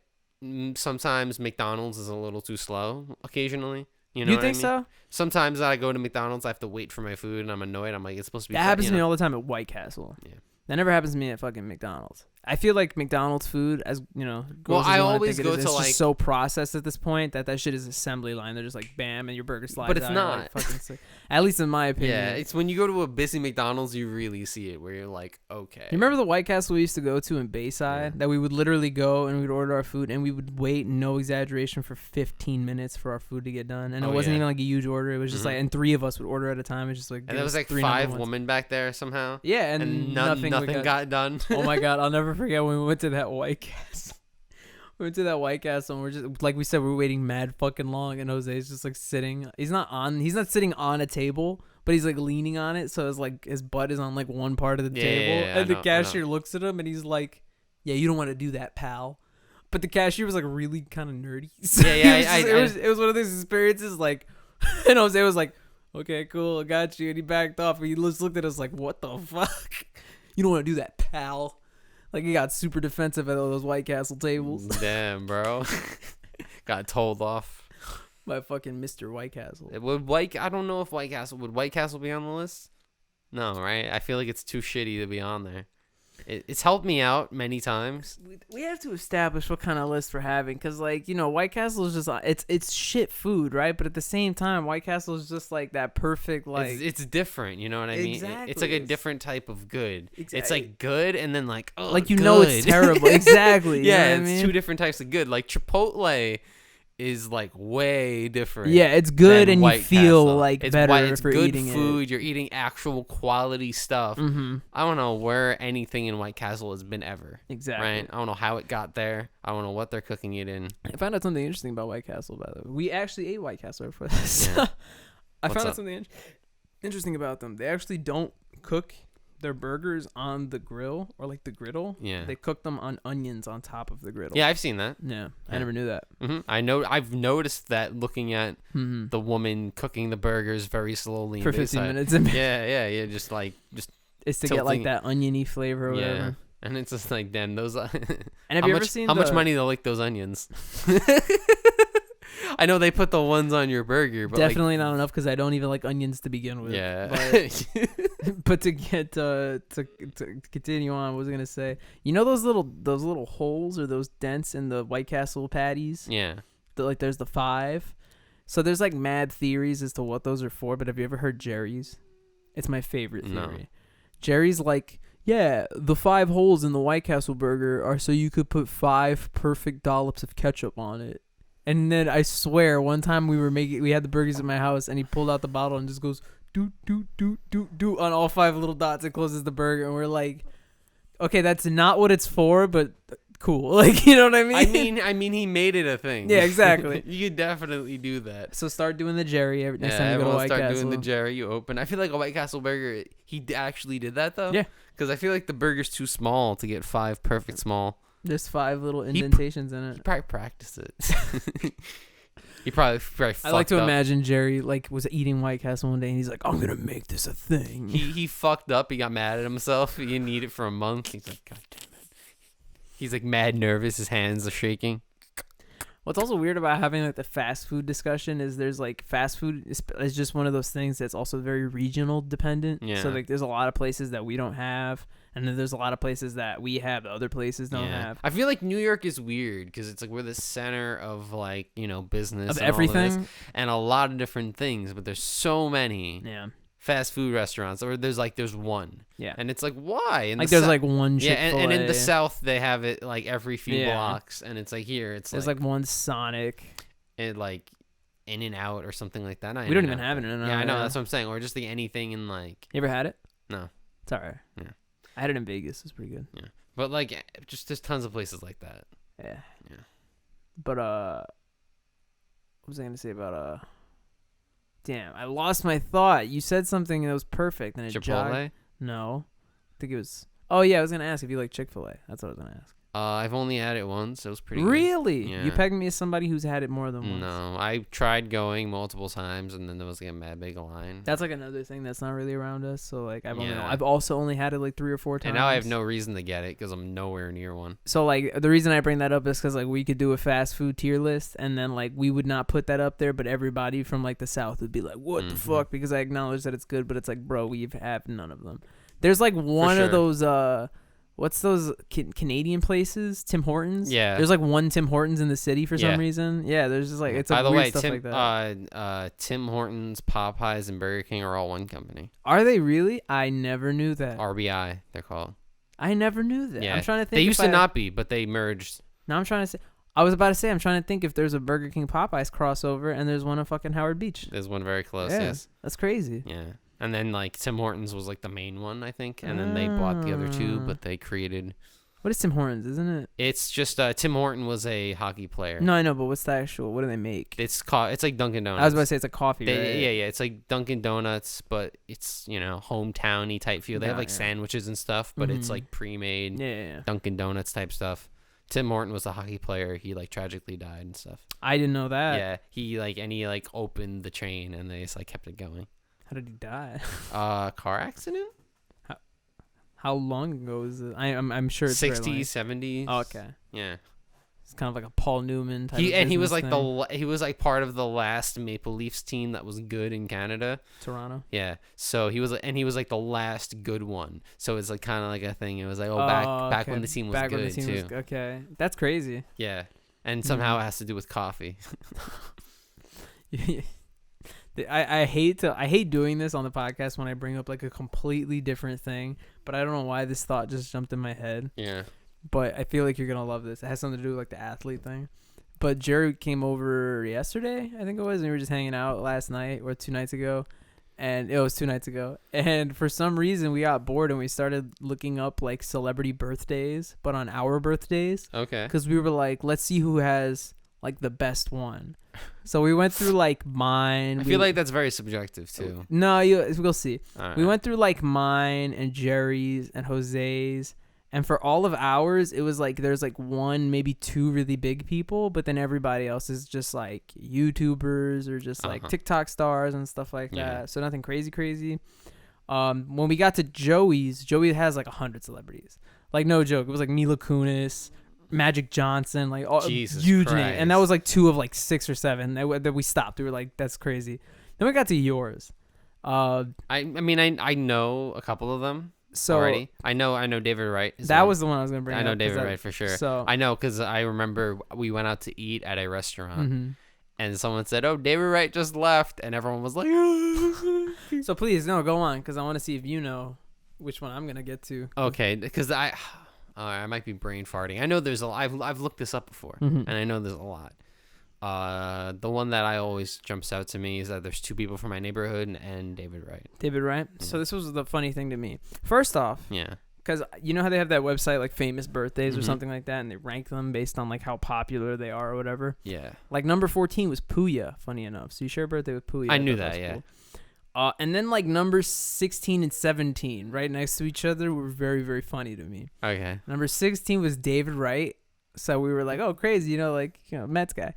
sometimes McDonald's is a little too slow occasionally. You know you think so? Sometimes I go to McDonald's, I have to wait for my food, and I'm annoyed. I'm like, it's supposed to be... That happens to me all the time at White Castle. Yeah. That never happens to me at fucking McDonald's. I feel like McDonald's food, as you know, I always go to it's like just so processed at this point that shit is assembly line. They're just like bam, and your burger slides. But it's out not. Like, fucking sick. At least in my opinion. Yeah, it's when you go to a busy McDonald's, you really see it, where you're like, okay. You remember the White Castle we used to go to in Bayside? That we would literally go and we'd order our food, and we would wait, no exaggeration, for 15 minutes for our food to get done, and it wasn't even like a huge order. It was just like, and 3 of us would order at a time. It's just like, and there was like 5 women back there somehow. Yeah, and nothing got done. Oh my god, I'll never forget when we went to that White Castle. We went to that White Castle, and we're just like we said, we're waiting mad fucking long, and Jose's just like sitting. He's not sitting on a table, but he's like leaning on it, so it's like his butt is on like one part of the table, and the cashier looks at him, and he's like, "Yeah, you don't want to do that, pal." But the cashier was like really kind of nerdy. So it was one of those experiences, like, and Jose was like, "Okay, cool, I got you," and he backed off, and he just looked at us like, "What the fuck? You don't want to do that, pal." Like, he got super defensive at all those White Castle tables. Damn, bro. Got told off by fucking Mr. White Castle. I don't know if White Castle be on the list? No, right? I feel like it's too shitty to be on there. It's helped me out many times. We have to establish what kind of list we're having, because, like, you know, White Castle is just it's shit food, right? But at the same time, White Castle is just like that perfect, like, it's different. You know what I mean? Exactly. It's like a different type of good. Exactly. It's like good, and then like, oh, like, you good. know it's terrible. Exactly. Yeah, you know it's 2 different types of good. Like Chipotle is like way different. Yeah, it's good, and you feel like it's better it's for good eating food. it. You're eating actual quality stuff. Mm-hmm. I don't know where anything in White Castle has been ever. Exactly. Right? I don't know how it got there. I don't know what they're cooking it in. I found out something interesting about White Castle, by the way. We actually ate White Castle before this. Yeah. I found out something interesting about them. They actually don't cook their burgers on the grill or like the griddle. Yeah. They cook them on onions on top of the griddle. Yeah, I've seen that. Yeah. I never knew that. Mm-hmm. I've noticed that looking at the woman cooking the burgers very slowly for 15 minutes. Yeah. Just it's to get like that oniony flavor or whatever. And it's just like, damn, those. And have you ever seen how much money they'll lick those onions? I know they put the ones on your burger, but definitely not enough because I don't even like onions to begin with. Yeah. But to get to continue on, what was I gonna say? You know those little holes or those dents in the White Castle patties? Yeah. There's the 5. So there's like mad theories as to what those are for. But have you ever heard Jerry's? It's my favorite theory. No. Jerry's like, yeah, the 5 holes in the White Castle burger are so you could put 5 perfect dollops of ketchup on it. And then I swear, one time we had the burgers at my house, and he pulled out the bottle and just goes do do do do do on all 5 little dots and closes the burger, and we're like, okay, that's not what it's for, but cool, like, you know what I mean? I mean, he made it a thing. Yeah, exactly. You could definitely do that. So start doing the Jerry next time you go to White Castle. Start doing the Jerry. You open. I feel like a White Castle burger. He actually did that though. Yeah. Because I feel like the burger's too small to get 5 perfect small. There's 5 little indentations in it. He probably practiced it. He probably fucked I like to up. imagine Jerry was eating White Castle one day and he's like, I'm gonna make this a thing. He fucked up. He got mad at himself. He didn't eat it for a month. He's like, God damn it. He's like mad nervous. His hands are shaking. What's also weird about having like the fast food discussion is there's like fast food is just one of those things that's also very regional dependent. Yeah. So like there's a lot of places that we don't have, and then there's a lot of places that we have that other places don't have. I feel like New York is weird because it's like we're the center of like, business Of and everything all of this, and a lot of different things, but there's so many fast food restaurants, or there's one. Yeah. And it's like, why? Like there's like one Chick-fil-A. Yeah, and in the South they have it like every few blocks, and it's like here there's like one Sonic. It like In-N-Out or something like that. We don't even have it in Yeah, I know, that's what I'm saying. Or just like anything in like. You ever had it? No. It's alright. Yeah. I had it in Vegas. It's pretty good. Yeah. But like just there's tons of places like that. Yeah. Yeah. But what was I gonna say about damn, I lost my thought. You said something that was perfect, and it Chipotle? No, I think it was. Oh yeah, I was gonna ask if you like Chick-fil-A. That's what I was gonna ask. I've only had it once. It was pretty Really? good. Yeah. You pegged me as somebody who's had it more than once. No, I tried going multiple times, and then there was like a mad big line. That's like another thing that's not really around us. So like I've also only had it like 3 or 4 times. And now I have no reason to get it because I'm nowhere near one. So like the reason I bring that up is because like we could do a fast food tier list, and then like we would not put that up there, but everybody from like the South would be like, "What the fuck?" Because I acknowledge that it's good, but it's like, bro, we have none of them. There's like one of those what's those Canadian places? Tim Hortons? Yeah. There's like one Tim Hortons in the city for some reason. Yeah, there's just like it's By the weird way, stuff like that. Tim Hortons, Popeyes, and Burger King are all one company. Are they really? I never knew that. RBI, they're called. I never knew that. Yeah. I'm trying to think. They used to not be, but they merged. Now I'm trying to say. I was about to say I'm trying to think if there's a Burger King Popeyes crossover, and there's one in fucking Howard Beach. There's one very close. Yeah, yes. That's crazy. Yeah. And then like Tim Hortons was like the main one, I think, and then they bought the other 2, but they created. What is Tim Hortons? Isn't it? It's just Tim Horton was a hockey player. No, I know, but what's the actual? What do they make? It's like Dunkin' Donuts. I was about to say it's a coffee. Right? Yeah. It's like Dunkin' Donuts, but it's hometowny type feel. They have like sandwiches and stuff, but it's like pre-made. Yeah. Dunkin' Donuts type stuff. Tim Horton was a hockey player. He like tragically died and stuff. I didn't know that. Yeah, he opened the chain and they just like kept it going. How did he die? Car accident. How long ago is it? I'm sure it's 60s, 70s. Oh, okay. Yeah. It's kind of like a Paul Newman type. He was like thing. he was like part of the last Maple Leafs team that was good in Canada. Toronto. Yeah. So he was like the last good one. So it's like kind of like a thing. It was like back when the team was good too. Okay, that's crazy. Yeah, and somehow it has to do with coffee. I hate doing this on the podcast when I bring up like a completely different thing, but I don't know why this thought just jumped in my head. Yeah. But I feel like you're gonna love this. It has something to do with like the athlete thing. But Jerry came over yesterday, I think it was, and we were just hanging out last night or 2 nights ago. And it was 2 nights ago. And for some reason we got bored and we started looking up like celebrity birthdays, but on our birthdays. Okay. Because we were like, let's see who has like the best one. So we went through like mine. I feel like that's very subjective too. No, we'll see. Right. We went through like mine and Jerry's and Jose's. And for all of ours, it was like there's like 1, maybe 2 really big people, but then everybody else is just like YouTubers or just like TikTok stars and stuff like that. So nothing crazy. When we got to Joey has like 100 celebrities. Like, no joke. It was like Mila Kunis, Magic Johnson, like all Jesus huge Christ. name. And that was like 2 of like 6 or 7 that we stopped. We were like, that's crazy. Then we got to yours. I mean, I know a couple of them already. I know David Wright. That was the one I was gonna bring. I know David Wright for sure. So I know because I remember we went out to eat at a restaurant, and someone said, "Oh, David Wright just left," and everyone was like, So please, no, go on, because I want to see if you know which one I'm gonna get to. Okay, because I might be brain farting. I know there's a. I've looked this up before, and I know there's a lot. The one that I always jumps out to me is that there's 2 people from my neighborhood and David Wright. David Wright. So this was the funny thing to me. First off, yeah, because you know how they have that website like famous birthdays or something like that, and they rank them based on like how popular they are or whatever. Yeah. Like number 14 was Puya. Funny enough, so you share a birthday with Puya. I knew that. Yeah. Cool. And then like number 16 and 17 right next to each other were very, very funny to me. Okay. Number 16 was David Wright, so we were like, oh, crazy, like Mets guy.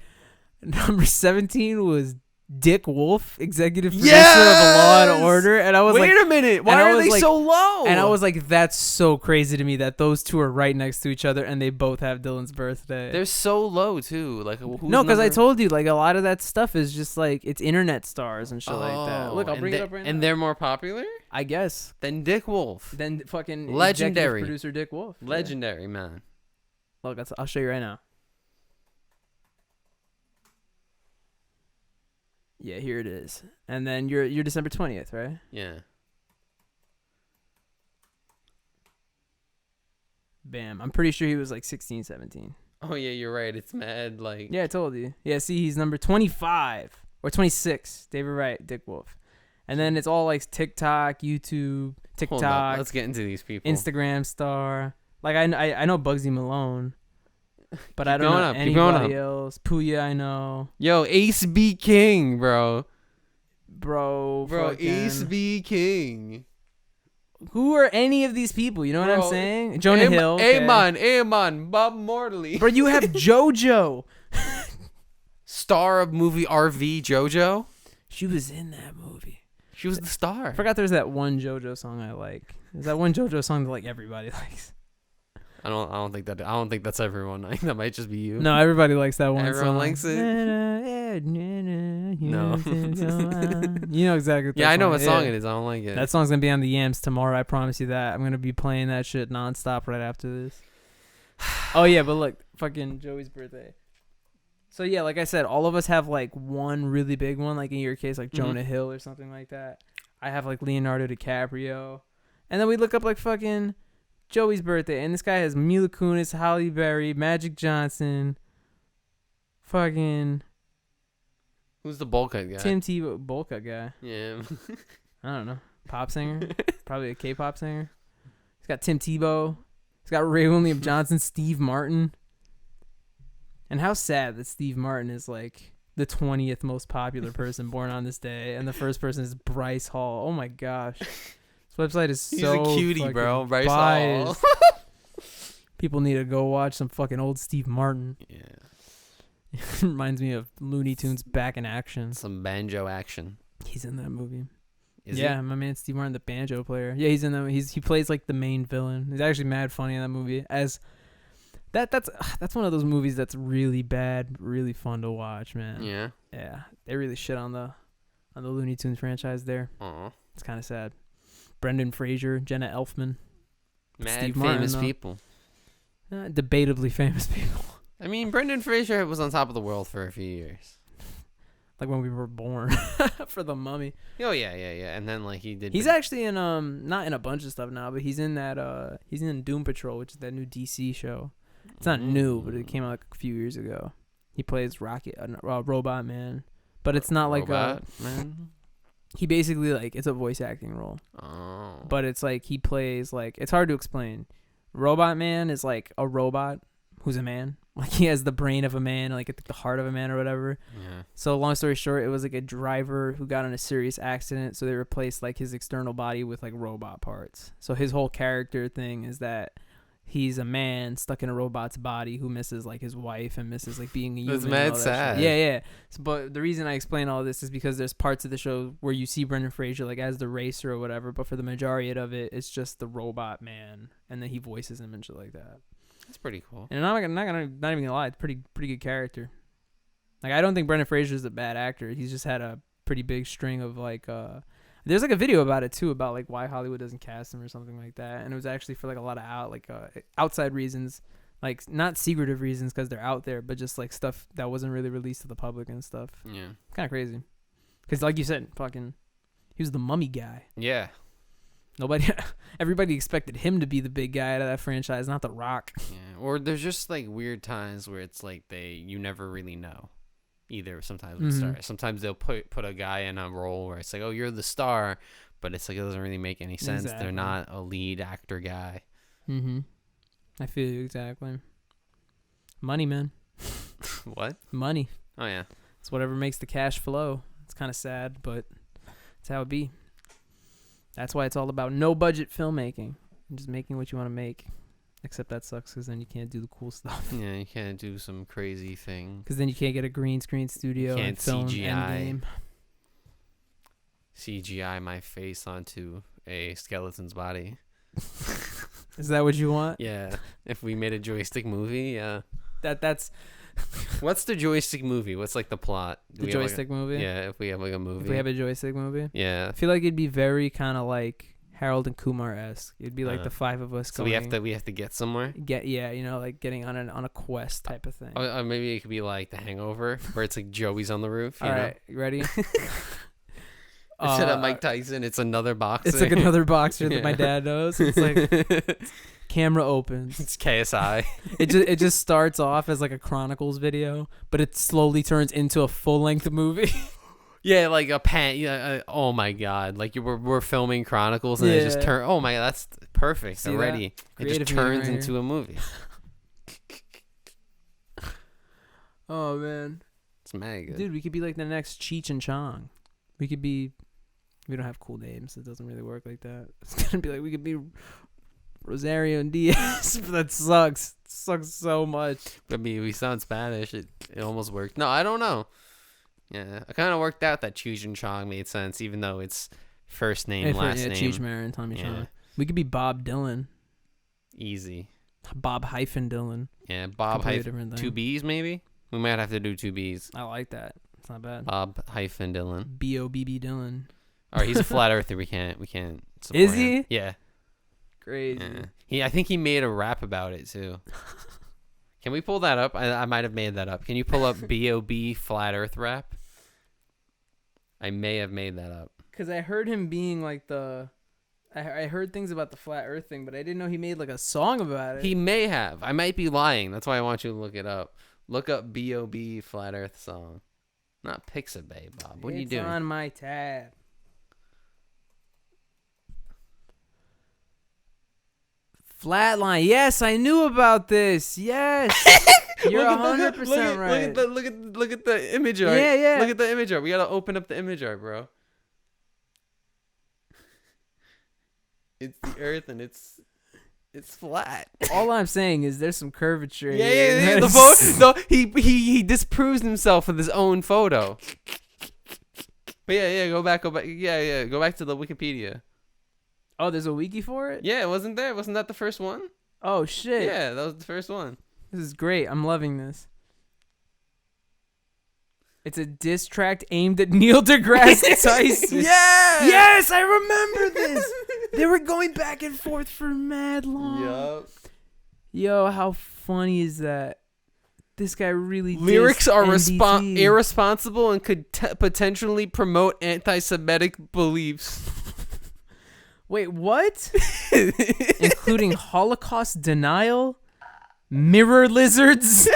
Number 17 was Dick Wolf, executive producer of Law and Order, and I was like, wait a minute, why are they so low? And I was like, that's so crazy to me that those 2 are right next to each other and they both have Dylan's birthday. They're so low too. Like no, because I told you like a lot of that stuff is just like it's internet stars and shit like that. Look, I'll bring it up right now. And they're more popular, I guess, than Dick Wolf. Than fucking legendary producer Dick Wolf. Legendary man. Look, I'll show you right now. Yeah, here it is. And then you're December 20th, right? Yeah. Bam. I'm pretty sure he was like 16, 17. Oh, yeah, you're right. It's mad, like... Yeah, I told you. Yeah, see, he's number 25. Or 26. David Wright, Dick Wolf. And then it's all like TikTok, YouTube, TikTok. Hold up. Let's get into these people. Instagram star. Like, I know Bugsy Malone. But I don't know anybody else. Puya, I know. Yo, Ace B King, bro. Bro, Ace B King. Who are any of these people? You know what I'm saying? Jonah Hill. Okay. Amon, Bob Morley. Bro, you have JoJo. Star of movie RV JoJo. She was in that movie. She was the star. I forgot there's that one JoJo song I like. There's that one JoJo song that like everybody likes. I don't think that's everyone. I think that might just be you. No, everybody likes that one. Everyone song. likes it. No. You know exactly what I know what song it is. I don't like it. That song's gonna be on the Yams tomorrow. I promise you that. I'm gonna be playing that shit nonstop right after this. Oh yeah, but look, fucking Joey's birthday. So yeah, like I said, all of us have like one really big one. Like in your case, like Jonah Hill or something like that. I have like Leonardo DiCaprio, and then we look up like fucking Joey's birthday, and this guy has Mila Kunis, Halle Berry, Magic Johnson, fucking... Who's the bowl cut guy? Tim Tebow, bowl cut guy. Yeah. I don't know. Pop singer? Probably a K-pop singer. He's got Tim Tebow. He's got Ray William Johnson, Steve Martin. And how sad that Steve Martin is like the 20th most popular person born on this day, and the first person is Bryce Hall. Oh my gosh. This website is so He's a cutie, bro. Bryce Hall. People need to go watch some fucking old Steve Martin. Yeah. Reminds me of Looney Tunes back in action. Some banjo action. He's in that movie. Is he? My man Steve Martin, the banjo player. Yeah, he's in that. He plays like the main villain. He's actually mad funny in that movie. That's one of those movies that's really bad, really fun to watch, man. Yeah. Yeah, they really shit on the Looney Tunes franchise there. It's kind of sad. Brendan Fraser, Jenna Elfman, mad Steve famous Martin, people. Debatably famous people. I mean, Brendan Fraser was on top of the world for a few years. Like when we were born. For The Mummy. Oh yeah. And then like he did. He's actually in not in a bunch of stuff now, but he's in that he's in Doom Patrol, which is that new DC show. It's not new, but it came out like a few years ago. He plays Robot Man, but it's not like Robot Man. He basically like it's a voice acting role. Oh. But it's like he plays like it's hard to explain. Robot Man is like a robot who's a man. Like he has the brain of a man, like the heart of a man or whatever. Yeah. So long story short, it was like a driver who got in a serious accident, so they replaced like his external body with like robot parts. So his whole character thing is that he's a man stuck in a robot's body who misses like his wife and misses like being a human. That's mad sad. Shit. Yeah. So, but the reason I explain all this is because there's parts of the show where you see Brendan Fraser like as the racer or whatever, but for the majority of it, it's just the robot man, and then he voices him and shit like that. That's pretty cool. And not even gonna lie, it's pretty good character. Like I don't think Brendan Fraser is a bad actor. He's just had a pretty big string of like there's like a video about it too, about like why Hollywood doesn't cast him or something like that, and it was actually for like a lot of outside reasons, like not secretive reasons because they're out there, but just like stuff that wasn't really released to the public and stuff. Yeah, kind of crazy. Because like you said, fucking, he was the Mummy guy. Yeah. Everybody expected him to be the big guy out of that franchise, not The Rock. Yeah, or there's just like weird times where it's like you never really know. Either sometimes with stars. Sometimes they'll put a guy in a role where it's like, oh, you're the star, but it's like it doesn't really make any sense. Exactly. They're not a lead actor guy. I feel you exactly. Money, man. What? Money. Oh yeah. It's whatever makes the cash flow. It's kind of sad, but it's how it be. That's why it's all about no budget filmmaking and just making what you want to make. Except that sucks because then you can't do the cool stuff. Yeah, you can't do some crazy thing. Because then you can't get a green screen studio and film Endgame. CGI my face onto a skeleton's body. Is that what you want? Yeah. If we made a Joystick movie, yeah. That's. What's the Joystick movie? What's like the plot? The Joystick movie? Yeah, if we have like a movie. If we have a Joystick movie? Yeah. I feel like it'd be very kind of like Harold and Kumar-esque. It'd be like the five of us so going. we have to get somewhere. Like getting on a quest type of thing. Or maybe it could be like The Hangover, where it's like Joey's on the roof. All right, you ready? Instead of Mike Tyson, it's another boxer. It's like another boxer that my dad knows. It's like camera opens. It's KSI. It just starts off as like a Chronicles video, but it slowly turns into a full length movie. Yeah, like a pan. Yeah, oh my god! Like we're filming Chronicles, and it just turn. Oh my god, that's perfect. See already. That? It just turns into a movie. Oh man, it's mad good. Dude, we could be like the next Cheech and Chong. We could be. We don't have cool names. It doesn't really work like that. It's gonna be like we could be Rosario and Diaz. But that sucks. It sucks so much. I mean, we sound Spanish. It almost worked. No, I don't know. Yeah, I kind of worked out that Cheech and Chong made sense, even though it's first name, last name. Cheech Marin, Tommy Chong. We could be Bob Dylan. Easy. Bob hyphen Dylan. Yeah, Bob hyphen 2 B's maybe. We might have to do 2 B's. I like that. It's not bad. Bob hyphen Dylan. B-O-B-B Dylan. All right, he's a flat earther. We can't support Is he? Him. Yeah. Crazy. Yeah. I think he made a rap about it too. Can we pull that up? I might have made that up. Can you pull up B.O.B. flat earth rap? I may have made that up. Because I heard him being like I heard things about the flat earth thing, but I didn't know he made like a song about it. He may have. I might be lying. That's why I want you to look it up. Look up B.O.B. flat earth song. Not Pixabay, Bob. What are you doing? It's on my tab. Flatline. Yes, I knew about this. Yes. You're 100% right. Look at the image art. Yeah. Look at the image art. We gotta open up the image art, bro. It's the earth and it's flat. All I'm saying is there's some curvature. Yeah. The photo. No, he disproves himself with his own photo. But yeah. Go back. Yeah. Go back to the Wikipedia. Oh, there's a wiki for it? Yeah, wasn't there? Wasn't that the first one? Oh shit. Yeah, that was the first one. This is great. I'm loving this. It's a diss track aimed at Neil deGrasse Tyson. Yeah! Yes, I remember this. They were going back and forth for mad long. Yup. Yo, how funny is that? This guy really lyrics are NDT. irresponsible and could potentially promote anti-Semitic beliefs. Wait, what? Including Holocaust denial, mirror lizards,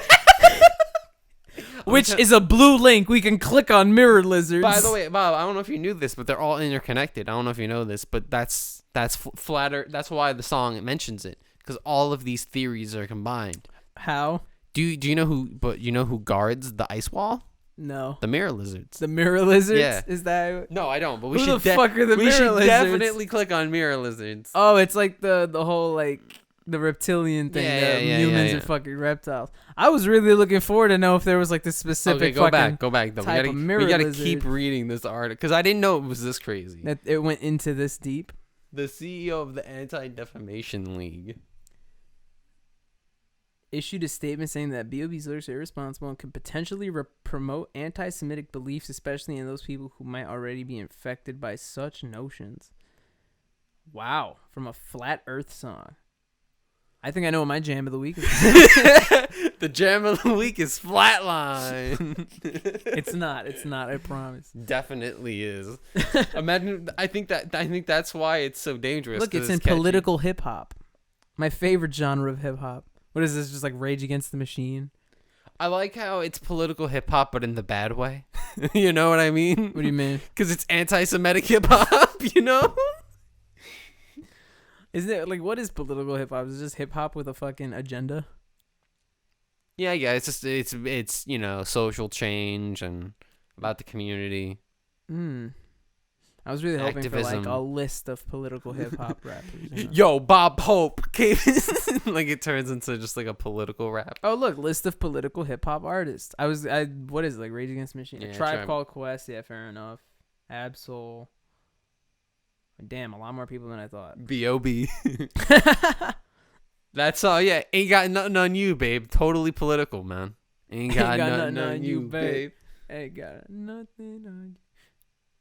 which is a blue link. We can click on mirror lizards. By the way, Bob, I don't know if you knew this, but they're all interconnected. I don't know if you know this, but that's flatter. That's why the song mentions it, because all of these theories are combined. How? Do you know who? But you know who guards the ice wall? No. The mirror lizards. The mirror lizards? Yeah. Is that... No, I don't. But we Who should the fuck are the mirror lizards? definitely click on mirror lizards. Oh, it's like the whole like the reptilian thing. Humans and fucking reptiles. I was really looking forward to know if there was like this specific. Okay, go back. Though. We gotta lizard. keep reading this article because I didn't know it was this crazy. That it went into this deep. The CEO of the Anti-Defamation League issued a statement saying that BOB's lyrics are irresponsible and could potentially promote anti-Semitic beliefs, especially in those people who might already be infected by such notions. Wow, from a Flat Earth song. I think I know what my jam of the week is. The jam of the week is Flatline. It's not, I promise. Definitely is. Imagine, I think that's why it's so dangerous. Look, it's in political hip hop. My favorite genre of hip hop. What is this, just like Rage Against the Machine? I like how it's political hip hop, but in the bad way. You know what I mean? What do you mean? Because it's anti-Semitic hip hop, you know? Isn't it like, what is political hip hop? Is it just hip hop with a fucking agenda? Yeah, it's just it's social change and about the community. I was really hoping for like a list of political hip hop rappers. You know? Yo, Bob Hope. Like it turns into just like a political rap. Oh look, list of political hip hop artists. What is it, like Rage Against the Machine? Yeah, A Tribe Called Quest. Yeah, fair enough. Absol. Damn, a lot more people than I thought. B.O.B. That's all. Yeah, ain't got nothing on you, babe. Totally political, man. Ain't got nothing on you, babe. Ain't got nothing on you.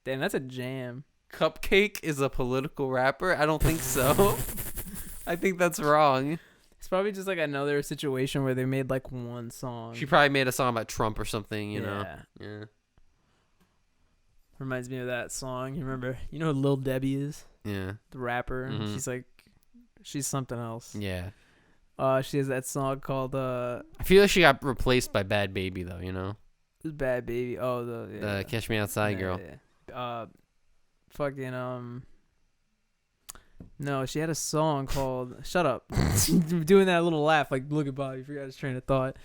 Damn, that's a jam. Cupcake is a political rapper? I don't think so. I think that's wrong. It's probably just like another situation where they made like one song. She probably made a song about Trump or something, you know? Yeah. Reminds me of that song. You remember? You know who Lil Debbie is? Yeah. The rapper. Mm-hmm. She's something else. Yeah. She has that song called I feel like she got replaced by Bad Baby though, you know? Bad Baby. Oh, the Catch Me Outside girl. Yeah. No, she had a song called Shut Up. Doing that little laugh, like look at Bobby, forgot his train of thought.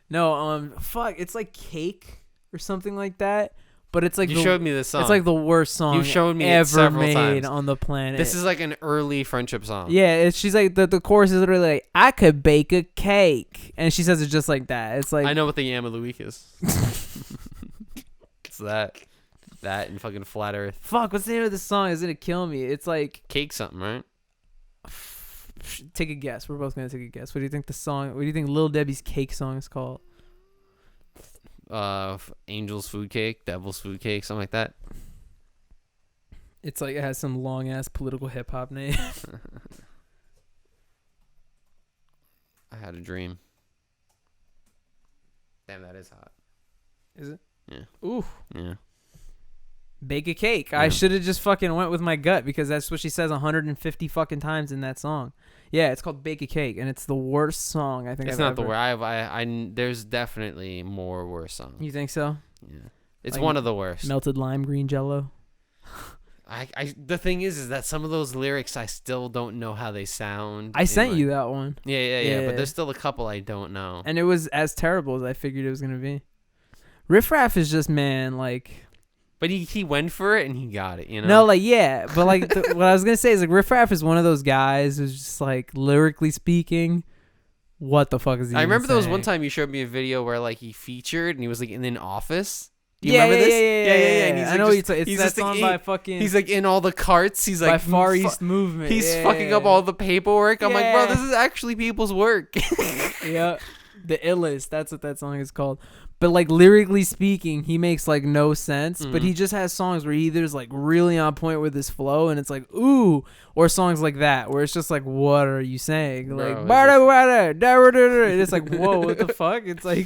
No, it's like Cake or something like that. But it's like you showed me this song. It's like the worst song you've shown me ever made times. On the planet. This is like an early friendship song. Yeah, she's like the chorus is literally like, I could bake a cake, and she says it just like that. It's like, I know what the Yam of the Week is. It's that and fucking Flat Earth. Fuck, what's the name of the song? Is gonna kill me. It's like Cake something, right? Take a guess. We're both gonna take a guess. What do you think Lil Debbie's Cake song is called? Angel's Food Cake, Devil's Food Cake, something like that. It's like it has some long ass political hip hop name. I had a dream. Damn, that is hot. Is it? Yeah. Ooh. Yeah. Bake a cake. Yeah. I should have just fucking went with my gut because that's what she says 150 fucking times in that song. Yeah, it's called Bake a Cake, and it's the worst song I think it's I've not ever. the worst. There's definitely more worse songs. You think so? Yeah. It's like one of the worst. Melted lime green jello. The thing is that some of those lyrics I still don't know how they sound. I sent you that one. Yeah. But there's still a couple I don't know. And it was as terrible as I figured it was gonna be. Riff Raff is just like. But he went for it and he got it, you know? No, like, yeah. But, like, what I was going to say is, like, Riff Raff is one of those guys who's just, like, lyrically speaking, what the fuck is he I remember saying? there was one time you showed me a video where, like, he featured and he was, like, in an office. Do you yeah, remember this? Yeah. And he's I know it's that song by fucking... He's, like, in all the carts. He's, like... By Far East Movement. He's fucking up all the paperwork. I'm like, bro, this is actually people's work. Yeah. The illest. That's what that song is called. But, like, lyrically speaking, he makes, like, no sense. Mm-hmm. But he just has songs where he either's, like, really on point with his flow, and it's like, ooh. Or songs like that, where it's just like, what are you saying? Bro, like, and it's like, whoa, what the fuck? It's like...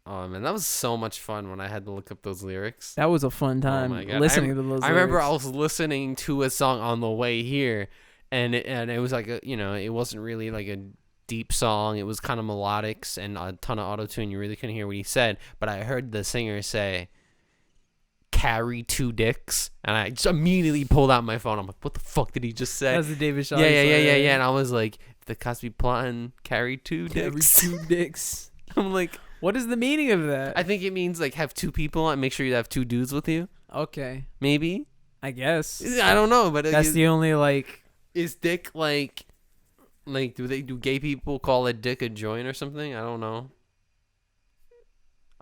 Oh, man, that was so much fun when I had to look up those lyrics. That was a fun time listening to those lyrics. I remember I was listening to a song on the way here, and it was like, it wasn't really, like, a... deep song. It was kind of melodics and a ton of auto-tune. You really couldn't hear what he said, but I heard the singer say carry 2 dicks, and I just immediately pulled out my phone. I'm like, what the fuck did he just say? That's the David Shaw. Yeah. And I was like, the Cosby plotting carry 2 dicks. Carry 2 dicks. I'm like, what is the meaning of that? I think it means like have 2 people and make sure you have 2 dudes with you. Okay. Maybe. I guess. I don't know, but that's the only like. Is dick like Like, do gay people call a dick a joint or something? I don't know.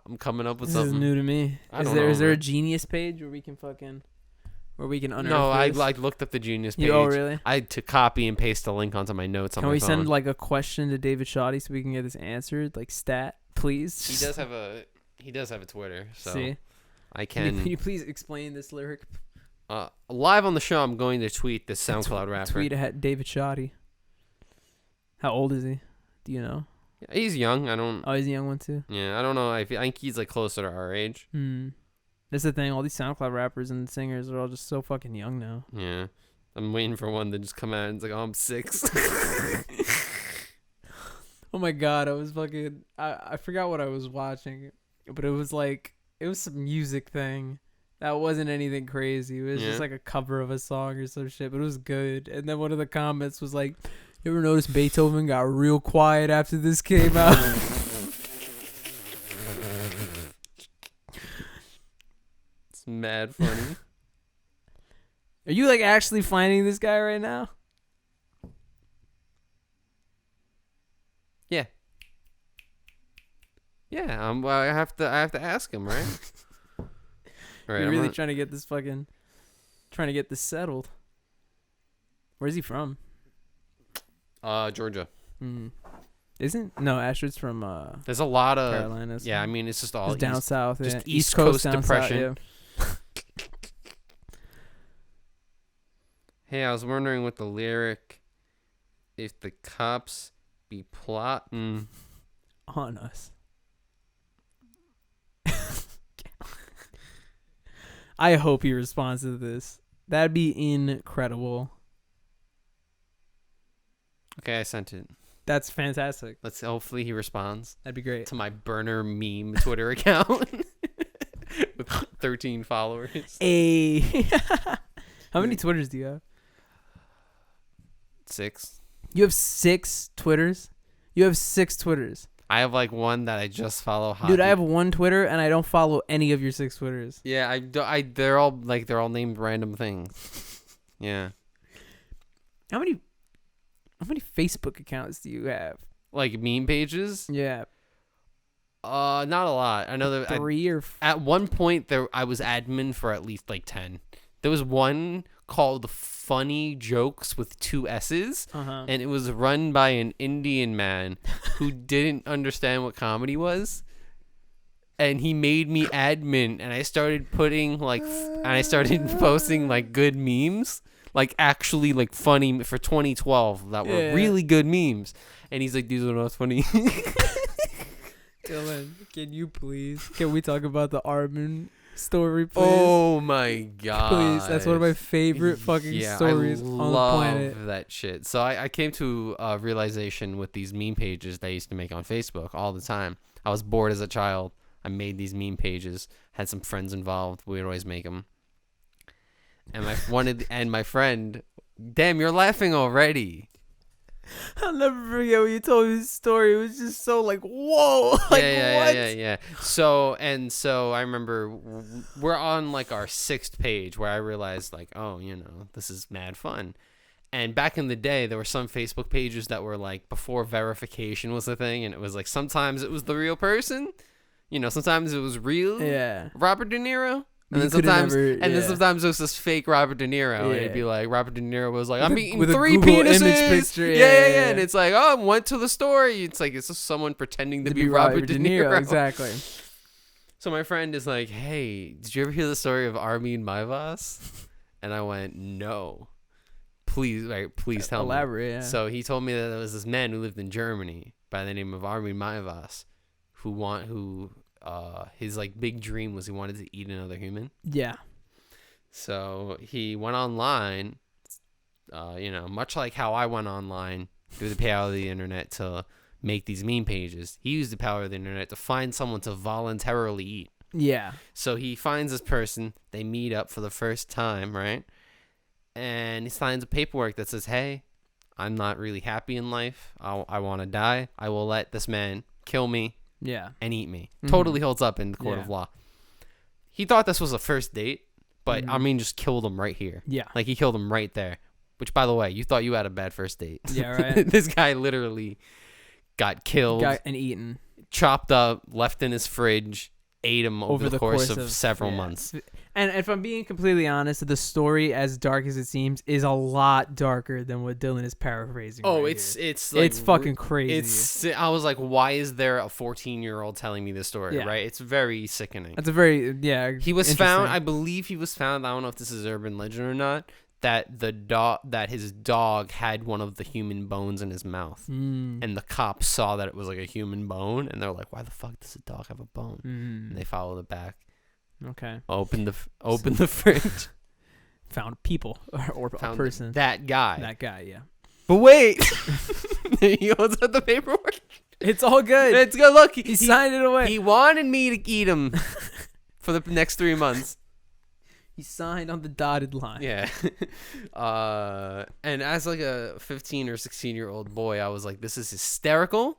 I'm coming up with something. This is new to me. Is there a Genius page where we can unearth No, I this? looked up the Genius page. Oh, really? I had to copy and paste the link onto my notes on my phone. Can we send like a question to David Shoddy so we can get this answered? Like stat, please. He does have a Twitter, so See? I can. Can you please explain this lyric? Live on the show, I'm going to tweet this SoundCloud rapper. Tweet at David Shoddy. How old is he? Do you know? Yeah, he's young. I don't. Oh, he's a young one too. Yeah, I don't know. I think he's like closer to our age. That's the thing. All these SoundCloud rappers and singers are all just so fucking young now. Yeah, I'm waiting for one to just come out and it's like, oh, I'm 6. Oh my god, I forgot what I was watching, but it was some music thing. That wasn't anything crazy. It was just like a cover of a song or some shit, but it was good. And then one of the comments was like, you ever notice Beethoven got real quiet after this came out? It's mad funny. Are you like actually finding this guy right now? Yeah. Yeah, I have to ask him, right? Right. You're really trying to get this settled. Where's he from? Georgia. Isn't? No, Ashford's from There's a lot of Carolinas. Yeah, I mean it's just all it's down south. just yeah. East Coast down depression. South, Hey, I was wondering what the lyric, if the cops be plotting on us. I hope he responds to this. That'd be incredible. Okay, I sent it. That's fantastic. Hopefully he responds. That'd be great. To my burner meme Twitter account with 13 followers. Hey. How many Twitters do you have? 6. You have 6 Twitters? You have 6 Twitters. I have like one that I just follow. Dude, I have 1 Twitter and I don't follow any of your 6 Twitters. Yeah, they're all named random things. Yeah. How many Facebook accounts do you have? Like meme pages? Yeah. Not a lot. I know that 3 or at one point I was admin for at least like 10. There was one called Funny Jokes with 2 S's, and it was run by an Indian man who didn't understand what comedy was, and he made me admin, and I started posting like good memes, like actually like funny for 2012 that were really good memes, and he's like, these are not funny. Dylan, can we talk about the Armin story, please? Oh my god, please, that's one of my favorite fucking stories on the planet. I love that shit. So I came to a realization with these meme pages that I used to make on Facebook all the time. I was bored as a child. I made these meme pages, had some friends involved. We would always make them, and my friend, damn, you're laughing already. I'll never forget when you told me this story. It was just so like, whoa. Like, what? Yeah. So I remember we're on like our 6th page where I realized like, oh, this is mad fun. And back in the day, there were some Facebook pages that were like before verification was a thing. And it was like, sometimes it was the real person, sometimes it was real Robert De Niro. And then sometimes it was this fake Robert De Niro, and it'd be like Robert De Niro was like, "I'm eating 3 penises." Image picture, yeah. And it's like, "Oh, I went to the store." It's like it's just someone pretending to be Robert De Niro. Exactly. So my friend is like, "Hey, did you ever hear the story of Armin Maivas?" And I went, "No, please tell me." Elaborate. Yeah. So he told me that there was this man who lived in Germany by the name of Armin Maivas, who his like big dream was he wanted to eat another human. Yeah. So he went online, much like how I went online through the power of the internet to make these meme pages. He used the power of the internet to find someone to voluntarily eat. Yeah. So he finds this person, they meet up for the first time, right? And he signs a paperwork that says, "Hey, I'm not really happy in life. I want to die. I will let this man kill me. Yeah. And eat me." Totally holds up in the court of law. He thought this was a first date, but Armin just killed him right here. Yeah. Like he killed him right there. Which, by the way, you thought you had a bad first date. Yeah, right. This guy literally got killed, and eaten, chopped up, left in his fridge, ate him over the course of several months. And if I'm being completely honest, the story, as dark as it seems, is a lot darker than what Dylan is paraphrasing. Oh, right it's like, it's fucking crazy. I was like, why is there a 14-year-old telling me this story? Yeah. Right? It's very sickening. That's a very He was found. I believe he was found. I don't know if this is urban legend or not. That his dog had one of the human bones in his mouth, and the cops saw that it was like a human bone, and they're like, "Why the fuck does the dog have a bone?" And they followed it back. Okay. Open the fridge. Found people or found a person. That guy. Yeah. But wait, he holds up the paperwork. It's all good. It's good. Look, he signed it away. He wanted me to eat him for the next 3 months. He signed on the dotted line. Yeah. And as like a 15 or 16-year-old boy, I was like, this is hysterical.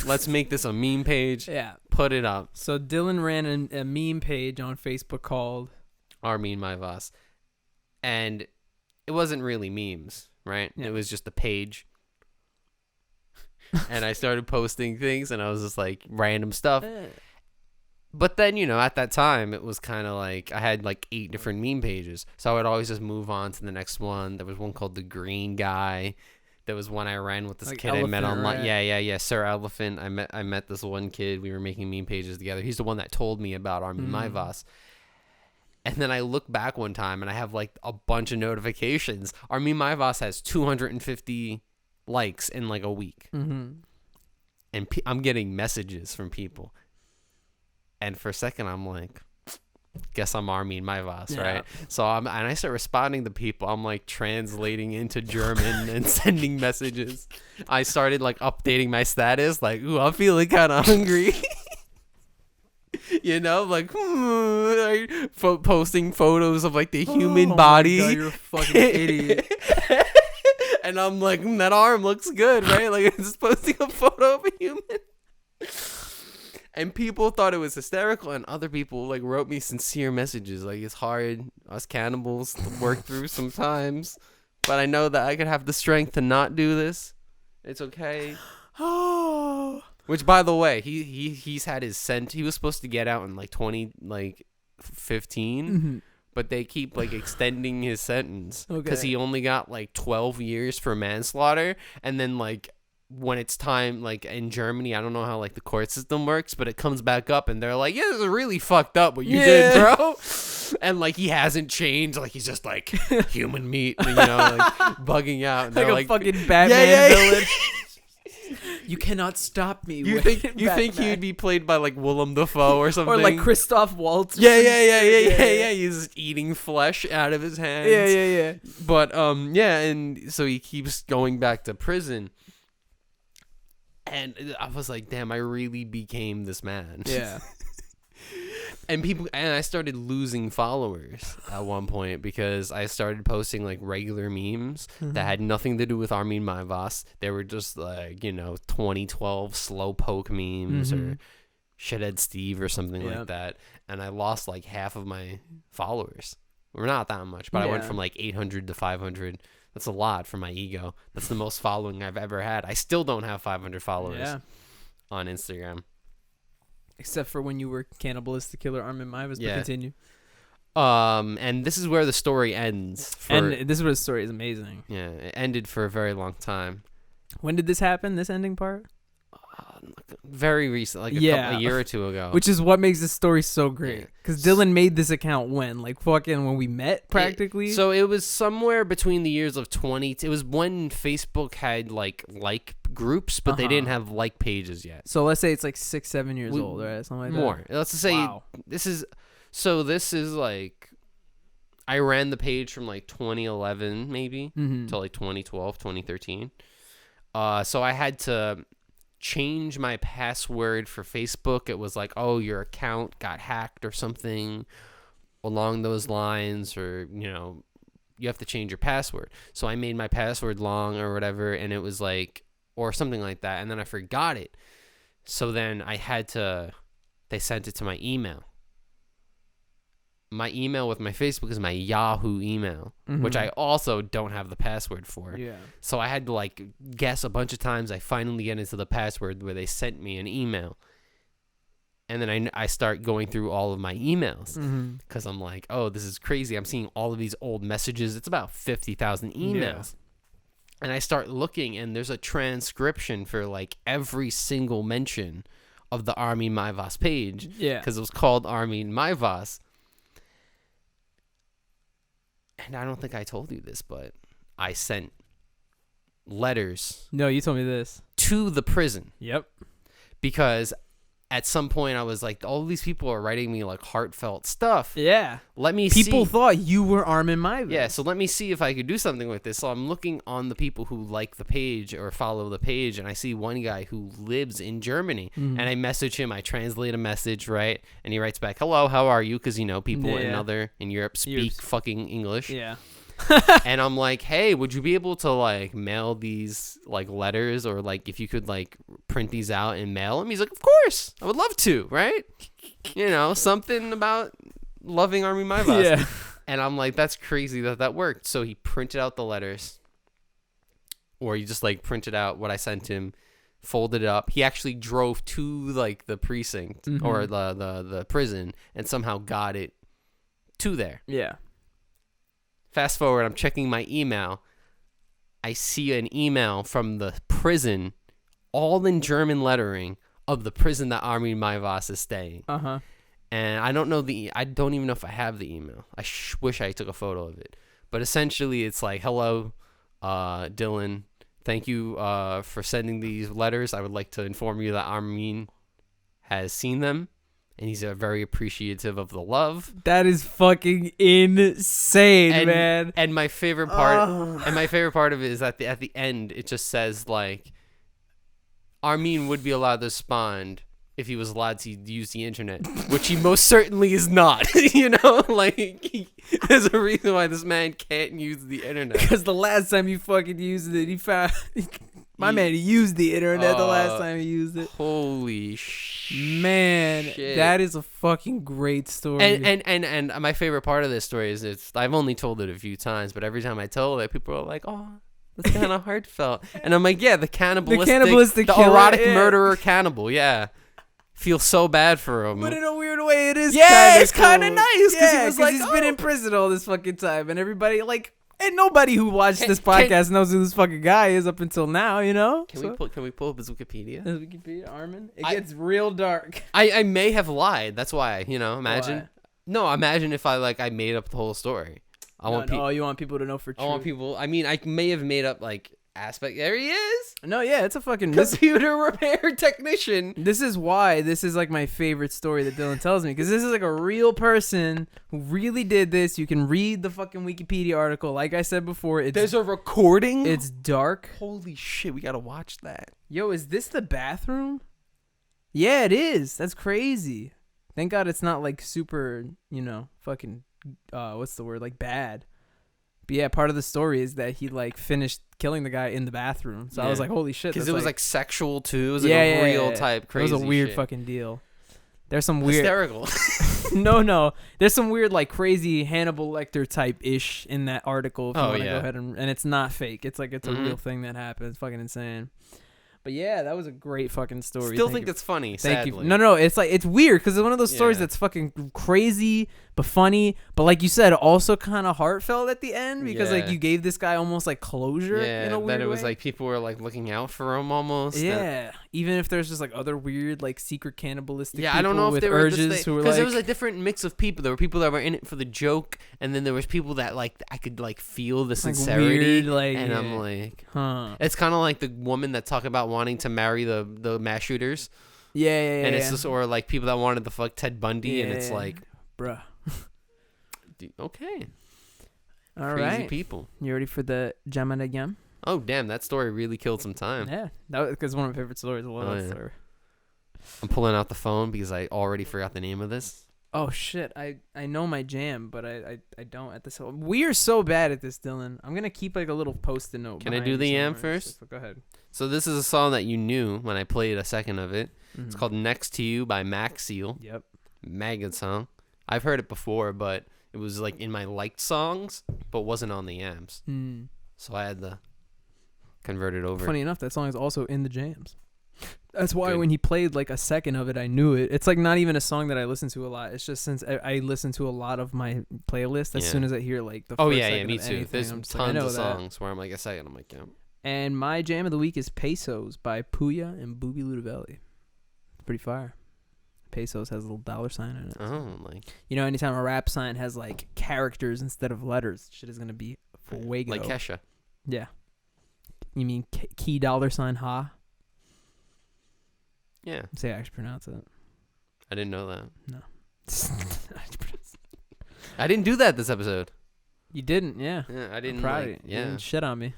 Let's make this a meme page. Yeah. Put it up. So Dylan ran a meme page on Facebook called Armin My Voss. And it wasn't really memes, right? Yeah. It was just a page. And I started posting things, and I was just like random stuff. But then, at that time, it was kind of like I had like 8 different meme pages. So I would always just move on to the next one. There was one called The Green Guy. There was one I ran with this kid I met online. Right? Yeah. Sir Elephant. I met this one kid. We were making meme pages together. He's the one that told me about Armin My Voss. And then I look back one time, and I have like a bunch of notifications. Armin My Voss has 250 likes in like a week. And I'm getting messages from people. And for a second, I'm like, guess I'm Armin My Voss, right? So I start responding to people. I'm like translating into German and sending messages. I started like updating my status, like, ooh, I'm feeling kind of hungry. Like posting photos of like the human body. God, you're a fucking idiot. And I'm like, that arm looks good, right? Like I'm just posting a photo of a human. And people thought it was hysterical, and other people like wrote me sincere messages. Like, it's hard, us cannibals, to work through sometimes, but I know that I could have the strength to not do this. It's okay. Which, by the way, he's had his sent. He was supposed to get out in like 2015, but they keep like extending his sentence because he only got like 12 years for manslaughter, and then like. When it's time, like in Germany, I don't know how like the court system works, but it comes back up and they're like, yeah, this is really fucked up what you did, bro. And like he hasn't changed, like he's just like human meat, like bugging out. And like a like, fucking Batman villain. You cannot stop me. You think he'd be played by like Willem Dafoe or something, or like Christoph Waltz? Yeah. He's eating flesh out of his hands. Yeah. But and so he keeps going back to prison. And I was like, damn, I really became this man. Yeah. And I started losing followers at one point because I started posting like regular memes that had nothing to do with Armin My Voss. They were just like, 2012 slowpoke memes or Shithead Steve or something like that. And I lost like half of my followers. We're not that much, but I went from like 800 to 500. That's a lot for my ego. That's the most following I've ever had. I still don't have 500 followers on Instagram. Except for when you were Cannibalistic Killer Armin My Voss. Yeah. But continue. And this is where the story ends. And this is where the story is amazing. Yeah, it ended for a very long time. When did this happen, this ending part? Very recent, like a year or two ago. Which is what makes this story so great. Because Dylan made this account when we met, practically. So it was somewhere between the years of 20. It was when Facebook had like groups, but they didn't have like pages yet. So let's say it's like 6-7 years old, right? Something like that. More. Let's just say this is like I ran the page from like 2011 maybe to like 2012, 2013. So I had to change my password for Facebook. It was like, oh, your account got hacked or something along those lines, or you have to change your password. So I made my password long or whatever, and it was like, or something like that, and then I forgot it. So then they sent it to my email, my email with my Facebook is my Yahoo email, which I also don't have the password for. Yeah. So I had to like guess a bunch of times. I finally get into the password where they sent me an email. And then I start going through all of my emails because I'm like, oh, this is crazy. I'm seeing all of these old messages. It's about 50,000 emails. Yeah. And I start looking, and there's a transcription for like every single mention of the Armin Maivas page. Yeah. Because it was called Armin Maivas. And I don't think I told you this, but I sent letters. No, you told me this. To the prison. Yep. Because at some point I was like, all these people are writing me like heartfelt stuff. Yeah. Let me People see. thought you were Armin Maivas. Yeah, so let me see if I could do something with this. So I'm looking on the people who like the page or follow the page, and I see one guy who lives in Germany. And I message him. I translate a message, right? And he writes back, hello, how are you? Because, you know, people in Europe speak fucking English. Yeah. And I'm like, hey, would you be able to like mail these like letters, or like if you could like print these out and mail them? He's like, of course, I would love to, right? You know, something about loving Armin Maivas. Yeah. And I'm like, that's crazy that worked. So he printed out the letters, or he just like printed out what I sent him, folded it up. He actually drove to like the precinct or the prison and somehow got it to there. Yeah. Fast forward, I'm checking my email. I see an email from the prison, all in German lettering, of the prison that Armin Maivas is staying. And I don't even know if I have the email. I wish I took a photo of it. But essentially, it's like, hello, Dylan. Thank you for sending these letters. I would like to inform you that Armin has seen them, and he's very appreciative of the love. That is fucking insane, man. And my favorite part, of it is that at the end, it just says like, Armin would be allowed to respond if he was allowed to use the internet, which he most certainly is not. You know, like there's a reason why this man can't use the internet. Because the last time you fucking used it, he found. Man, he used the internet the last time he used it. Holy shit. Man, that is a fucking great story. And my favorite part of this story is I've only told it a few times, but every time I tell it, people are like, oh, that's kind of heartfelt. And I'm like, yeah, the cannibalistic the erotic murderer cannibal, yeah. Feel so bad for him. But in a weird way, it is it's kind of nice. Because he's been in prison all this fucking time, and everybody, like, and nobody who watched this podcast knows who this fucking guy is up until now, you know? Can we pull up his Wikipedia? His Wikipedia, Armin? It gets real dark. I may have lied. That's why, you know, imagine. Why? No, imagine if I made up the whole story. You want people to know for true. I mean, I may have made up, like, aspect. There he is. No, yeah, it's a fucking computer repair technician. This is why this is like my favorite story that Dylan tells me, because this is like a real person who really did this. You can read the fucking Wikipedia article. Like I said before, there's a recording. It's dark. Holy shit, we gotta watch that. Yo, is this the bathroom? Yeah, it is. That's crazy. Thank God it's not like super, you know, fucking what's the word, like bad. But yeah, part of the story is that he like finished killing the guy in the bathroom. So I was like, holy shit. Because it was like sexual too. It was like a real type crazy shit. It was a weird fucking deal. There's some weird... Hysterical. No. There's some weird like crazy Hannibal Lecter type-ish in that article. If you want to go ahead and it's not fake. It's like it's a real thing that happened. It's fucking insane. But yeah, that was a great fucking story. Still think it's funny, sadly. Thank you. No, it's like, it's weird because it's one of those stories that's fucking crazy but funny. But like you said, also kind of heartfelt at the end because like you gave this guy almost like closure in a weird way. That it was like people were like looking out for him almost. Yeah. Even if there's just like other weird like secret cannibalistic people I don't know if they were urges who were like... Because there was a different mix of people. There were people that were in it for the joke, and then there was people that like I could like feel the sincerity. Like weird, and I'm like, It's kind of like the woman that talked about wanting to marry the mass shooters. Yeah. And it's just, or like people that wanted to fuck Ted Bundy, and it's like, bruh. Okay. All Crazy right. people. You ready for the gem and again? Oh damn, that story really killed some time. Yeah, that was because one of my favorite stories. Story. I'm pulling out the phone because I already forgot the name of this. Oh shit, I know my jam, but I don't at this. We are so bad at this, Dylan. I'm gonna keep like a little post-it note. Can I do the jam first? So go ahead. So this is a song that you knew when I played a second of it. It's called "Next to You" by Max Seal. Yep. Mega song. I've heard it before, but it was like in my liked songs, but wasn't on the amps. So I had to convert it over. Funny enough, that song is also in the jams. That's why when he played like a second of it, I knew it. It's like not even a song that I listen to a lot. It's just since I listen to a lot of my playlist, as soon as I hear like the first second me of too. anything, There's I'm tons of songs where I'm like a second, I'm like, yeah. And my jam of the week is Pesos by Puya and Booby Ludovelli. Pretty fire. Pesos has a little dollar sign in it. Oh, like, you know, anytime a rap sign has like characters instead of letters, shit is gonna be fuego. Like Kesha. Yeah. You mean key dollar sign ha? Yeah. Say I actually pronounce it. I didn't know that. No. I didn't do that this episode. You didn't, yeah. Yeah, I didn't. I'm proud of you. You didn't shit on me.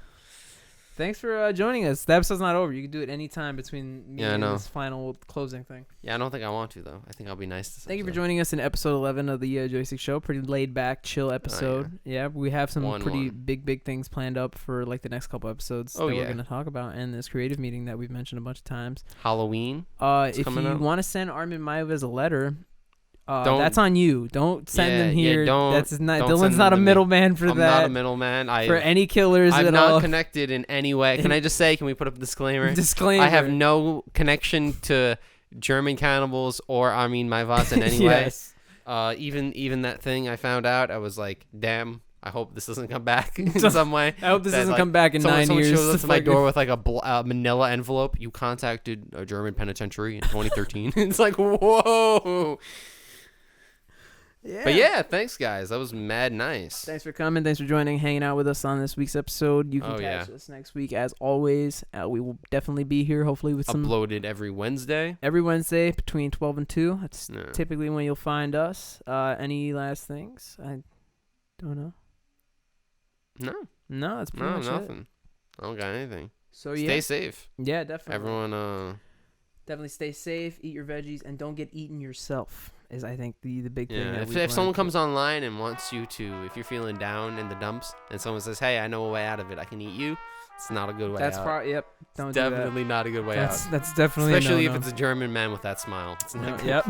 Thanks for joining us. The episode's not over. You can do it any time between me and this final closing thing. Yeah, I don't think I want to, though. I think I'll be nice to Thank you for joining us in episode 11 of the Joystick Show. Pretty laid back, chill episode. Yeah, we have some pretty big things planned up for like the next couple episodes that we're going to talk about, and this creative meeting that we've mentioned a bunch of times. Halloween. If you want to send Armin Maivez a letter, that's on you. Don't send them here. Dylan's not a middleman for I'm that. I'm not a middleman. For any killers I'm at not all. connected in any way. Can I just say, can we put up a disclaimer? Disclaimer. I have no connection to German cannibals or Armin Maivez in any yes. way. Even that thing I found out, I was like, damn, I hope this doesn't come back in some way. I hope this doesn't come back in 9 years. Someone shows up to my door with like a manila envelope. You contacted a German penitentiary in 2013. It's like, whoa. Yeah. But yeah, thanks guys. That was mad nice. Thanks for coming. Thanks for joining, hanging out with us on this week's episode. You can catch us next week as always. We will definitely be here, hopefully with some uploaded every Wednesday. Every Wednesday between 12 and 2. That's typically when you'll find us. Any last things? I don't know. No, that's pretty much nothing. It. I don't got anything. So stay safe. Yeah, definitely. Everyone definitely stay safe, eat your veggies, and don't get eaten yourself is, I think, the big thing. Yeah, if someone comes online and wants you to, if you're feeling down in the dumps, and someone says, hey, I know a way out of it, I can eat you, it's not a good way out. Yep. Don't definitely not a good way out. That's definitely especially if it's a German man with that smile. It's not Yep.